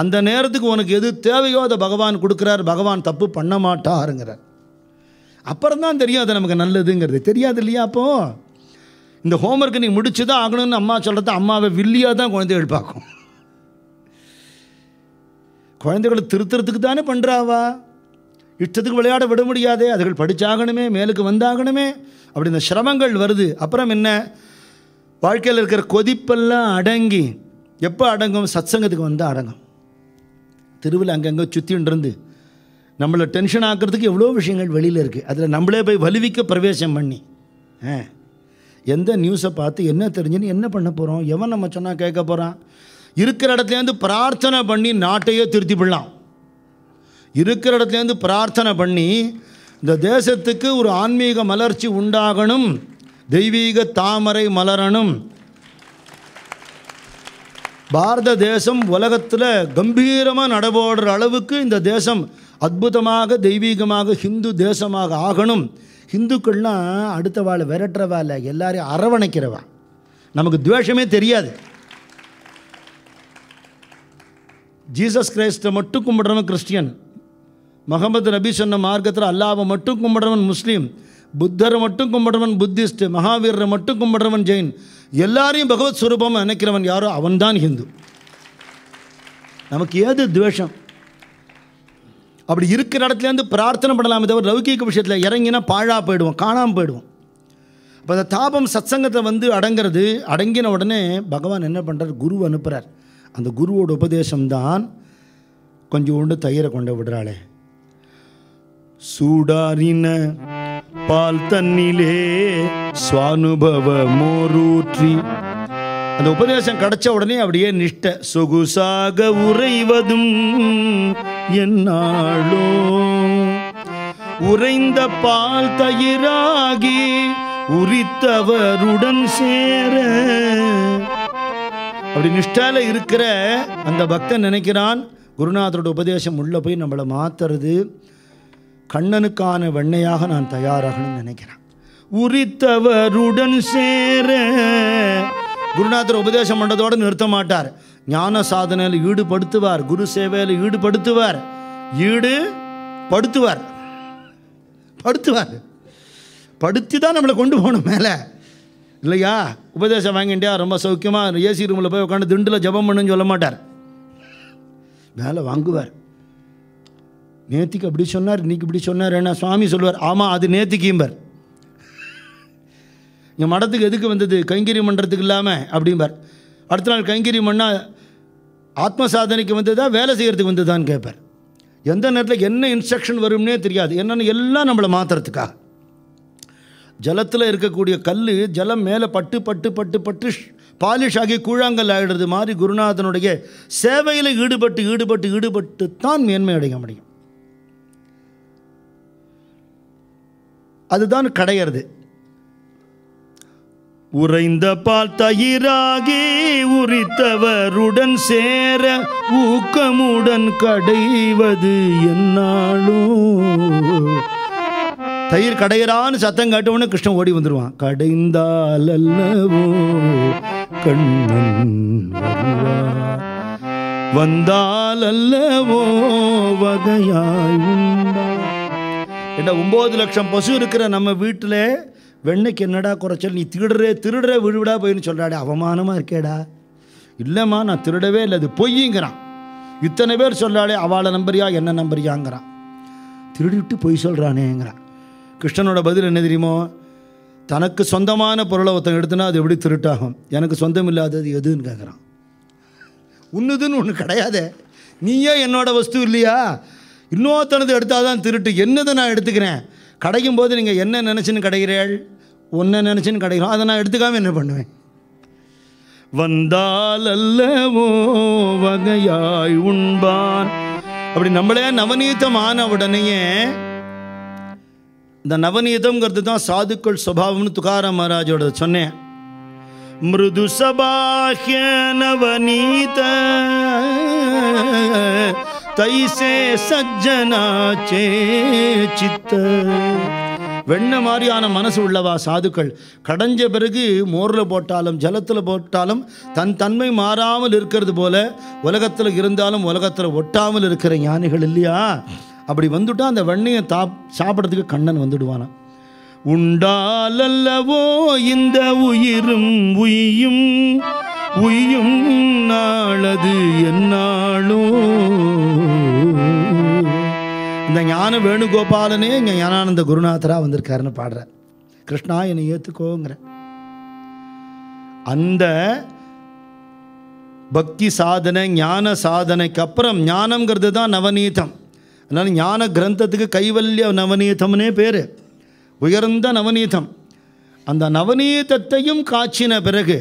S1: அந்த நேரத்துக்கு உனக்கு எது தேவையோ அதை பகவான் கொடுக்குறார். பகவான் தப்பு பண்ண மாட்டாருங்கிறார். அப்புறம் தான் தெரியும் அது நமக்கு நல்லதுங்கிறது. தெரியாது இல்லையா? அப்போது இந்த ஹோம்ஒர்க்கை நீ முடிச்சு தான் ஆகணும்னு அம்மா சொல்கிறது, அம்மாவை வில்லியாக தான் குழந்தைகள் பார்க்கும். குழந்தைகளை திருத்துறதுக்கு தானே பண்ணுறாவா, இஷ்டத்துக்கு விளையாட விட முடியாதே. அதுகள் படித்தாகணுமே, மேலுக்கு வந்தாகணுமே. அப்படி இந்த சிரமங்கள் வருது. அப்புறம் என்ன, வாழ்க்கையில் இருக்கிற கொதிப்பெல்லாம் அடங்கி எப்போ அடங்கும்? சத்சங்கத்துக்கு வந்தால் அடங்கும். திருவிழா அங்கங்கே சுற்றின்னு இருந்து நம்மளை டென்ஷன் ஆக்கிறதுக்கு எவ்வளோ விஷயங்கள் வெளியில் இருக்குது. அதில் நம்மளே போய் வலுவிக்க பிரவேசம் பண்ணி எந்த நியூஸை பார்த்து என்ன தெரிஞ்சுன்னு என்ன பண்ண போகிறோம்? எவன் நம்ம சொன்னால் கேட்க போகிறான்? இருக்கிற இடத்துலேருந்து பிரார்த்தனை பண்ணி நாட்டையே திருத்தி விடலாம். இருக்கிற இடத்துலேருந்து பிரார்த்தனை பண்ணி இந்த தேசத்துக்கு ஒரு ஆன்மீக மலர்ச்சி உண்டாகணும், தெய்வீக தாமரை மலரணும். பாரத தேசம் உலகத்தில் கம்பீரமாக நடபோடுற அளவுக்கு இந்த தேசம் அற்புதமாக தெய்வீகமாக ஹிந்து தேசமாக ஆகணும். ஹிந்துக்கள்லாம் அடுத்த வாழை விரட்டுறவா இல்லை, எல்லாரையும் அரவணைக்கிறவா. நமக்கு துவேஷமே தெரியாது. ஜீசஸ் கிரைஸ்டை மட்டும் கும்பிட்றவன் கிறிஸ்டியன், முகமது நபி சொன்ன மார்க்கத்தில் அல்லாவை மட்டும் கும்பிட்றவன் முஸ்லீம், புத்தரை மட்டும் கும்பிட்றவன் புத்திஸ்ட், மகாவீரரை மட்டும் கும்பிட்றவன் ஜெயின், எல்லாரையும் பகவத் ஸ்வரூபமாக நினைக்கிறவன் யாரோ அவன்தான் ஹிந்து. நமக்கு ஏது துவேஷம்? அப்படி இருக்கிற இடத்துலேருந்து பிரார்த்தனை பண்ணலாமே தவிர லௌகீக விஷயத்தில் இறங்கினா பாழாக போயிடுவோம், காணாமல் போயிடுவோம். அப்போ அந்த தாபம் சத்சங்கத்தை வந்து அடங்கிறது. அடங்கின உடனே பகவான் என்ன பண்ணுறார்? குரு அனுப்புகிறார். அந்த குருவோட உபதேசம்தான் கொஞ்சோண்டு தயிரை கொண்டு விடுறாளே. சூடாரின பால் தண்ணிலே சுவானுபவ மோரூற்றி. அந்த உபதேசம் கிடைச்ச உடனே அப்படியே நிஷ்ட சொகுசாக உறைவதும் என்னாளோ, உறைந்த பால் தயிராகி உரித்தவருடன் சேர. அப்படி நிஷ்டால இருக்கிற அந்த பக்தன் நினைக்கிறான், குருநாதரோட உபதேசம் உள்ள போய் நம்மளை மாத்துறது, கண்ணனுக்கான வெண்ணையாக நான் தயாராகணும்னு நினைக்கிறேன். உரித்தவருடன் சேர. குருநாதர் உபதேசம் பண்ணுறதோடு நிறுத்த மாட்டார், ஞான சாதனையில் ஈடுபடுத்துவார், குரு சேவையில் ஈடுபடுத்துவார், படுத்தி தான் நம்மளை கொண்டு போகணும் மேலே, இல்லையா? உபதேசம் வாங்கிட்டியா ரொம்ப சௌக்கியமாக ஏசி ரூமில் போய் உட்காந்து திண்டில் ஜபம் பண்ணுன்னு சொல்ல மாட்டார், மேலே வாங்குவார். நேத்திக்கு அப்படி சொன்னார், இன்னைக்கு இப்படி சொன்னார், என்ன சுவாமி சொல்லுவார், ஆமாம் அது நேத்திக்கும்பார். இங்கே மடத்துக்கு எதுக்கு வந்தது? கைங்கரி மன்றத்துக்கு இல்லாமல் அப்படிம்பார். அடுத்த நாள் கைங்கரி மண்ணால் ஆத்ம சாதனைக்கு வந்ததா வேலை செய்கிறதுக்கு வந்ததான்னு கேட்பார். எந்த நேரத்தில் என்ன இன்ஸ்ட்ரக்ஷன் வரும்னே தெரியாது. என்னென்னு எல்லாம் நம்மளை மாற்றுறதுக்காக. ஜலத்தில் இருக்கக்கூடிய கல் ஜலம் மேலே பட்டு பட்டு பட்டு பட்டு பாலிஷ் ஆகி கூழாங்கல் ஆகிடுறது மாதிரி குருநாதனுடைய சேவையில் ஈடுபட்டு தான் மேன்மை அடைய முடியும். அதுதான் கடையிறது. உறைந்த பால் தயிராகி உரித்தவருடன் சேர ஊக்கமுடன் கடைவது என்னாலும். தயிர் கடையிறான்னு சத்தம் காட்டவுடனே கிருஷ்ணன் ஓடி வந்துடுவான். கடைந்தால் அல்லவோ கண்ணன் வருவார், வந்தால் அல்லவோ வகையாய் உண்டார். என்ன 9 லட்சம் பசு இருக்கிற நம்ம வீட்டில் வெண்ணைக்கு என்னடா குறைச்சல்? நீ திருடுற விழுவிடா போயின்னு சொல்கிறாடே, அவமானமாக இருக்கேடா. இல்லைம்மா நான் திருடவே இல்லை, அது பொய்யுங்கிறான். இத்தனை பேர் சொல்கிறாளே, அவளை நம்பரியா என்ன நம்பரியாங்கிறான். திருடிவிட்டு பொய் சொல்கிறானேங்கிறான். கிருஷ்ணனோட பதில் என்ன தெரியுமோ? தனக்கு சொந்தமான பொருளை ஒருத்தன் எடுத்துனா அது எப்படி திருட்டாகும்? எனக்கு சொந்தம் இல்லாதது எதுன்னு கேட்குறான். உன்னுதுன்னு ஒன்று கிடையாது, நீயே என்னோட வஸ்து இல்லையா? இன்னொருத்தனது எடுத்தால் தான் திருட்டு. என்னதை நான் எடுத்துக்கிறேன்? கிடைக்கும் போது நீங்கள் என்ன நினச்சின்னு கிடைக்கிறீள்? ஒன்றை நினச்சின்னு கிடைக்கிறோம், அதை நான் எடுத்துக்காமல் என்ன பண்ணுவேன்? வந்தால் அல்லவோ வகையாய் உண்பான். அப்படி நம்மளே நவநீதம் ஆன உடனேயே, இந்த நவநீதம்ங்கிறது தான் சாதுக்கள் சுபாவம்னு துகாராம் மகாராஜோட சொன்னேன். மிருது சபாஹ்ய நவநீத தைசே சஜ்ஜனா சே சித்த. வெண்ண மாதிரியான மனசு உள்ளவா சாதுக்கள் கடைஞ்ச பிறகு மோரில் போட்டாலும் ஜலத்தில் போட்டாலும் தன் தன்மை மாறாமல் இருக்கிறது போல உலகத்தில் இருந்தாலும் உலகத்தில் ஒட்டாமல் இருக்கிற ஞானிகள் இல்லையா? அப்படி வந்துட்டா அந்த வெண்ணையை சாப்பிட்றதுக்கு கண்ணன் வந்துடுவானா. உண்டாலல்லவோ இந்த உயிரும் உய்யும் உய்யும் நாளது என்னாலும். இந்த ஞான வேணுகோபாலனே இங்கே ஞானானந்த குருநாதராக வந்திருக்காருன்னு பாடுறார். கிருஷ்ணா என்னை ஏற்றுக்கோங்கிற அந்த பக்தி சாதனை ஞான சாதனைக்கு அப்புறம் ஞானம்ங்கிறது தான் நவநீதம். அதனால் ஞான கிரந்தத்துக்கு கைவல்ய நவநீதம்னே பேர், உயர்ந்த நவநீதம். அந்த நவநீதத்தையும் காய்ச்சின பிறகு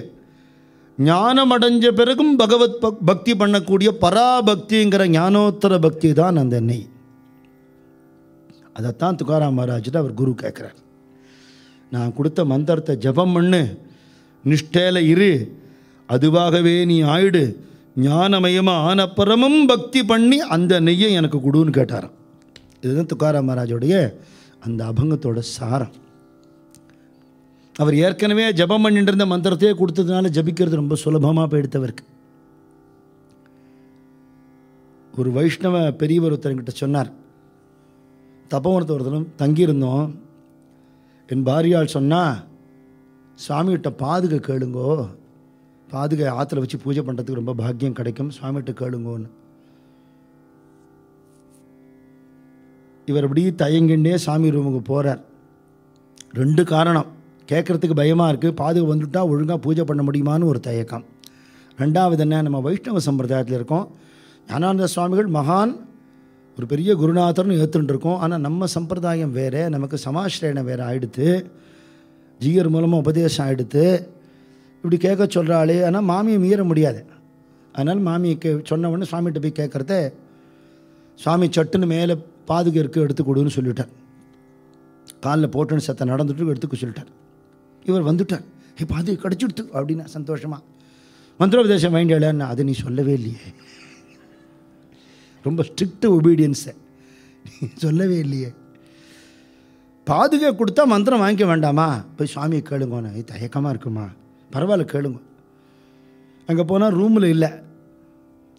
S1: ஞானம் அடைஞ்ச பிறகும் பகவத் பக்தி பண்ணக்கூடிய பராபக்திங்கிற ஞானோத்தர பக்தி தான் அந்த நெய். அதைத்தான் துகாராம் மகாராஜிட்ட அவர் குரு கேட்குறார். நான் கொடுத்த மந்திரத்தை ஜபம் பண்ணு, நிஷ்டையில் இரு, அதுவாகவே நீ ஆயிடு, ஞானமயமாக ஆனப்புறமும் பக்தி பண்ணி அந்த நெய்யை எனக்கு கொடுன்னு கேட்டாராம். இதுதான் துக்காராம் மகாராஜோடைய அந்த அபங்கத்தோட சாரம். அவர் ஏற்கனவே ஜபம் பண்ணிட்டு இருந்த மந்திரத்தையே கொடுத்ததுனால ஜபிக்கிறது ரொம்ப சுலபமாக போயிடுத்தவருக்கு. ஒரு வைஷ்ணவ பெரியவர் ஒருத்தர்கிட்ட சொன்னார், தப்போவனத்தை ஒருத்தரும் தங்கியிருந்தோம். என் பாரியால் சொன்னால், சுவாமிகிட்ட பாதுகை கேளுங்கோ, பாதுகை ஆற்றுல வச்சு பூஜை பண்ணுறதுக்கு ரொம்ப பாக்கியம் கிடைக்கும், சுவாமிகிட்ட கேளுங்கோன்னு. இவர் அப்படி தயங்கிண்டே சாமி ரூமுக்கு போகிறார். 2 காரணம். கேட்குறதுக்கு பயமாக இருக்குது, பாதுகை வந்துட்டால் ஒழுங்காக பூஜை பண்ண முடியுமான்னு ஒரு தயக்கம். 2வது என்ன, நம்ம வைஷ்ணவ சம்பிரதாயத்தில் இருக்கோம், ஞானானந்த சுவாமிகள் மகான் ஒரு பெரிய குருநாதர்னு ஏற்றுட்டு இருக்கோம். ஆனால் நம்ம சம்பிரதாயம் வேறு, நமக்கு சமாஸ்ரயணம் வேறு ஆகிடுத்து, ஜீயர் மூலமாக உபதேசம் ஆகிடுத்து. இப்படி கேட்க சொல்கிறாளே, ஆனால் மாமியை மீற முடியாது. அதனால் மாமியை சொன்ன உடனே சுவாமிகிட்ட போய் கேட்குறத, சுவாமி சட்டுன்னு மேலே பாதுகை இருக்குது எடுத்து கொடுன்னு சொல்லிட்டார். காலில் போட்டுன்னு சத்த நடந்துட்டு எடுத்துக்க சொல்லிட்டார். இவர் வந்துட்டார், பாதுகை கிடச்சிடுத்து அப்படின்னா சந்தோஷமாக. மந்திரோபதேசம் வேண்டியலன்னா, அது நீ சொல்லவே இல்லையே, ரொம்ப ஸ்ட்ரிக்ட் ஒபீடியன்ஸை சொல்லவே இல்லையே. பாதுகை கொடுத்தா மந்திரம் வாங்கிக்க வேண்டாமா, போய் சுவாமியை கேளுங்கண்ணா, இது தயக்கமாக இருக்குமா, பரவாயில்ல கேளுங்க. அங்கே போனால் ரூமில் இல்லை,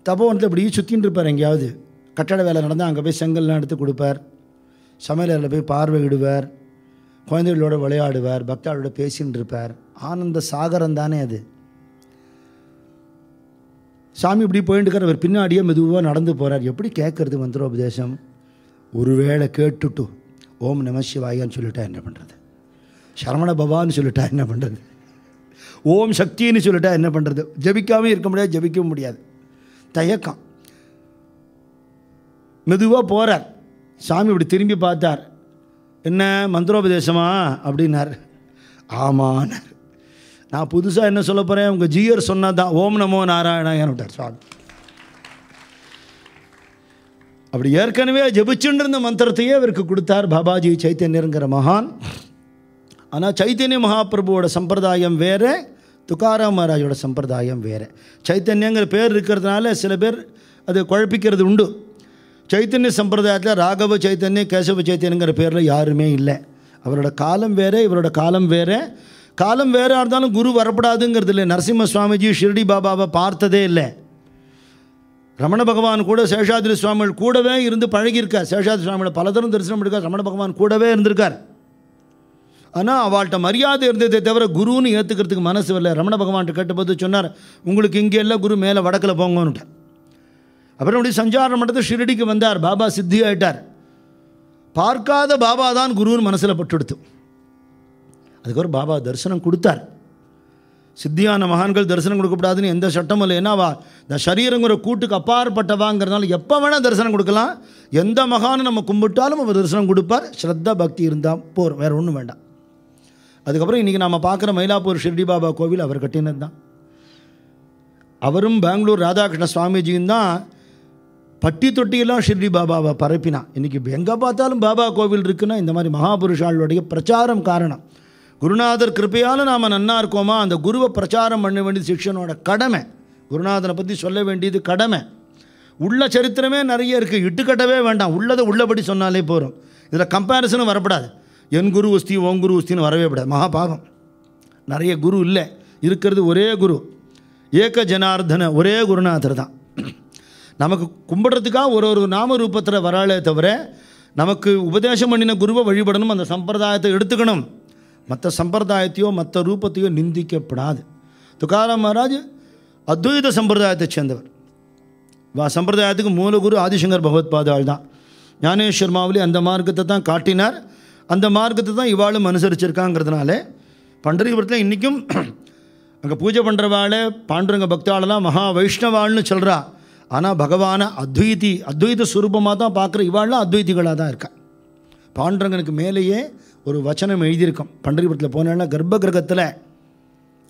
S1: தபோவனத்தில் இப்படி சுற்றின்னு இருப்பார். எங்கேயாவது கட்டட வேலை நடந்தால் அங்கே போய் செங்கல்லாம் எடுத்து கொடுப்பார், சமையலில் போய் பார்வையிடுவார், குழந்தைகளோட விளையாடுவார், பக்தாளோட பேசின்னு இருப்பார். ஆனந்த சாகரம் தானே அது. சாமி இப்படி போயிட்டு இருக்கார், அவர் பின்னாடியே மெதுவாக நடந்து போகிறார். எப்படி கேட்குறது மந்திரோபதேசம்? ஒருவேளை கேட்டுட்டு ஓம் நம சிவாயான்னு சொல்லிட்டா என்ன பண்ணுறது, சரவண பவான்னு சொல்லிட்டா என்ன பண்ணுறது, ஓம் சக்தின்னு சொல்லிட்டா என்ன பண்ணுறது? ஜபிக்காமல் இருக்க முடியாது, ஜபிக்கவும் முடியாது, தயக்கம். மெதுவாக போகிறார். சாமி இப்படி திரும்பி பார்த்தார், என்ன மந்திரோபதேசமா அப்படின்னார். ஆமான்னார். நான் புதுசாக என்ன சொல்ல போகிறேன், உங்கள் ஜீயர் சொன்னால் தான் ஓம் நமோ நாராயணான்னு விட்டார் சுவாமி. அப்படி ஏற்கனவே ஜபிச்சுட்டு இருந்த மந்திரத்தையே அவருக்கு கொடுத்தார் பாபாஜி சைத்தன்யருங்கிற மகான். ஆனால் சைத்தன்ய மகாபிரபுவோட சம்பிரதாயம் வேறு, துக்காராம் மகாராஜோட சம்பிரதாயம் வேறு. சைத்தன்யங்கிற பேர் இருக்கிறதுனால சில பேர் அது குழப்பிக்கிறது உண்டு. சைத்தன்ய சம்பிரதாயத்தில் ராகவ சைத்தன்ய கேசவ சைத்தன்யங்கிற பேரில் யாருமே இல்லை. அவரோட காலம் வேறு, இவரோட காலம் வேறு. காலம் வேறு இருந்தாலும் குரு வரப்படாதுங்கிறது இல்லை. நரசிம்ம சுவாமிஜி ஷிரடி பாபாவை பார்த்ததே இல்லை. ரமண பகவான் கூட சேஷாதிரி சுவாமிகள் கூடவே இருந்து பழகியிருக்கார். சேஷாதிரி சுவாமிகளை பலதரம் தரிசனம் எடுக்கார், ரமண பகவான் கூடவே இருந்திருக்கார். ஆனால் அவள்கிட்ட மரியாதை இருந்ததே தவிர குருன்னு ஏற்றுக்கிறதுக்கு மனசு வரல. ரமண பகவான்கிட்ட கேட்டபோது சொன்னார், உங்களுக்கு இங்கே எல்லாம் குரு மேலே வடக்கில் போங்கன்னுட்டார். அப்புறம் அப்படி சஞ்சாரம் பண்ணுறது ஷிரடிக்கு வந்தார். பாபா சித்தி ஆகிட்டார். பார்க்காத பாபா தான் குருன்னு மனசில் பட்டுடுத்து. அதுக்கப்புறம் பாபா தரிசனம் கொடுத்தார். சித்தியான மகான்கள் தரிசனம் கொடுக்கக்கூடாதுன்னு எந்த சட்டமும் இல்லை. ஏன்னா இந்த சரீரங்கிற கூட்டுக்கு அப்பாற்பட்டவாங்கிறதுனால எப்போ வேணால் தரிசனம் கொடுக்கலாம். எந்த மகானும் நம்ம கும்பிட்டாலும் அவர் தரிசனம் கொடுப்பார். ஸ்ரத்தா பக்தி இருந்தால் போகிறோம், வேறு ஒன்றும் வேண்டாம். அதுக்கப்புறம் இன்றைக்கி நம்ம பார்க்குற மயிலாப்பூர் ஷிரடி பாபா கோவில் அவர் கட்டினது தான். அவரும் பெங்களூர் ராதாகிருஷ்ண சுவாமிஜியும் தான் பட்டி தொட்டியெல்லாம் ஷிரடி பாபாவை பரப்பினான். இன்றைக்கி எங்கே பார்த்தாலும் பாபா கோவில் இருக்குன்னா இந்த மாதிரி மகாபுருஷாளுடைய பிரச்சாரம் காரணம். குருநாதர் கிருப்பையால் நாம் நன்னா இருக்கோமா, அந்த குருவை பிரச்சாரம் பண்ண வேண்டியது சிஷ்யனோட கடமை. குருநாதனை பற்றி சொல்ல வேண்டியது கடமை. உள்ள சரித்திரமே நிறைய இருக்குது, இட்டுக்கட்டவே வேண்டாம், உள்ளதை உள்ளபடி சொன்னாலே போகிறோம். இதில் கம்பேரிசனும் வரப்படாது. என் குரு உஸ்தி ஓம் குரு உஸ்தின்னு வரவே விடாது, மகா பாவம். நிறைய குரு இல்லை, இருக்கிறது ஒரே குரு, ஏக ஜனார்தன, ஒரே குருநாதர் தான். நமக்கு கும்பிட்றதுக்காக ஒரு நாம ரூபத்தில் வராளே தவிர நமக்கு உபதேசம் பண்ணின குருவை வழிபடணும், அந்த சம்பிரதாயத்தை எடுத்துக்கணும். மற்ற சம்பிரதாயத்தையோ மற்ற ரூபத்தையோ நிந்திக்கப்படாது. துக்காராம் மகாராஜ் அத்வைத சம்பிரதாயத்தை சேர்ந்தவர். சம்பிரதாயத்துக்கு மூலகுரு ஆதிசங்கர் பகவத்பாதாள் தான். ஞானேஸ்வர் மாவுலி அந்த மார்க்கத்தை தான் காட்டினார். அந்த மார்க்கத்தை தான் இவாளும் அனுசரிச்சிருக்காங்கிறதுனால பண்டரிபுரத்தில் இன்றைக்கும் அங்கே பூஜை பண்ணுறவாள் பாண்டுரங்க பக்தாளெல்லாம் மகா வைஷ்ணவாள்னு சொல்கிறா. ஆனால் பகவானை அத்வைத சுரூபமாக தான் பார்க்குற இவாள்லாம் அத்வைதிகளாக தான் இருக்கா. பாண்டுரங்கனுக்கு மேலேயே ஒரு வச்சனம் எழுதியிருக்கோம். பண்டரிபுரத்தில் போனேன்னா கர்ப்ப கிரகத்தில்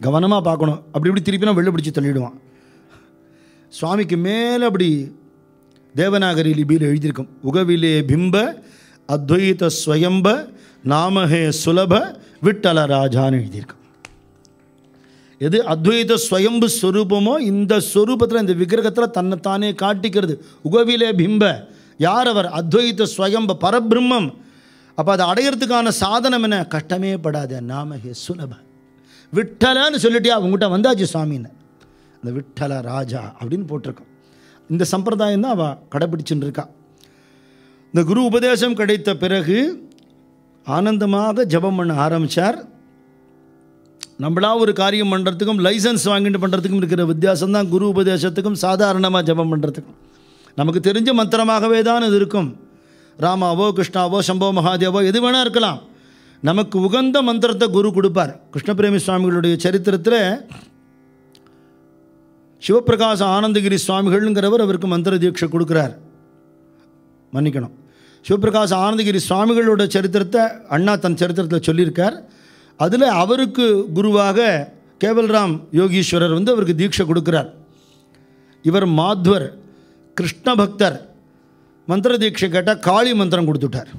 S1: கவனமாக பார்க்கணும், அப்படி இப்படி திருப்பினா வெள்ளை பிடிச்சி தள்ளிடுவான். சுவாமிக்கு மேலே அப்படி தேவநாகரி லிபியில் எழுதியிருக்கும், உகவிலே பிம்ப அத்வைத ஸ்வயம்ப நாமஹே சுலப விட்டல ராஜான்னு எழுதியிருக்கும். எது அத்வைத ஸ்வயம்பு ஸ்வரூபமோ இந்த ஸ்வரூபத்தில் இந்த விக்கிரகத்தில் தன்னைத்தானே காட்டிக்கிறது. உகவிலே பிம்ப யார் அவர்? அத்வைத ஸ்வயம்ப பரபிரம்மம். அப்போ அதை அடையிறதுக்கான சாதனம் என்ன? கஷ்டமே படாத நாம ஹே சுலப. விட்டலன்னு சொல்லிட்டியா உங்கள்கிட்ட வந்தாச்சு சுவாமின்னு. அந்த விட்டல ராஜா அப்படின்னு போட்டிருக்கோம். இந்த சம்பிரதாயம் தான் அவள் கடைப்பிடிச்சுன்னு இருக்கா. இந்த குரு உபதேசம் கிடைத்த பிறகு ஆனந்தமாக ஜபம் பண்ண ஆரம்பித்தார். நம்மளா ஒரு காரியம் பண்ணுறதுக்கும் லைசன்ஸ் வாங்கிட்டு பண்ணுறதுக்கும் இருக்கிற வித்தியாசம் தான் குரு உபதேசத்துக்கும் சாதாரணமாக ஜபம் பண்ணுறதுக்கும். நமக்கு தெரிஞ்ச மந்திரமாகவே தான் இது இருக்கும். ராமாவோ கிருஷ்ணாவோ சம்போ மகாதேவோ எது வேணால் இருக்கலாம். நமக்கு உகந்த மந்திரத்தை குரு கொடுப்பார். கிருஷ்ணபிரேமி சுவாமிகளுடைய சரித்திரத்தில் சிவபிரகாச ஆனந்தகிரி சுவாமிகள்ங்கிறவர் அவருக்கு மந்திர தீட்சை கொடுக்குறார். மன்னிக்கணும், சிவபிரகாச ஆனந்தகிரி சுவாமிகளோட சரித்திரத்தை அண்ணா தன் சரித்திரத்தில் சொல்லியிருக்கார். அதில் அவருக்கு குருவாக கேவல்ராம் யோகீஸ்வரர் அவருக்கு தீட்சை கொடுக்குறார். இவர் மாத்வர், கிருஷ்ண பக்தர். மந்திர தீட்சை கேட்டால் காளி மந்திரம் கொடுத்துட்டார்.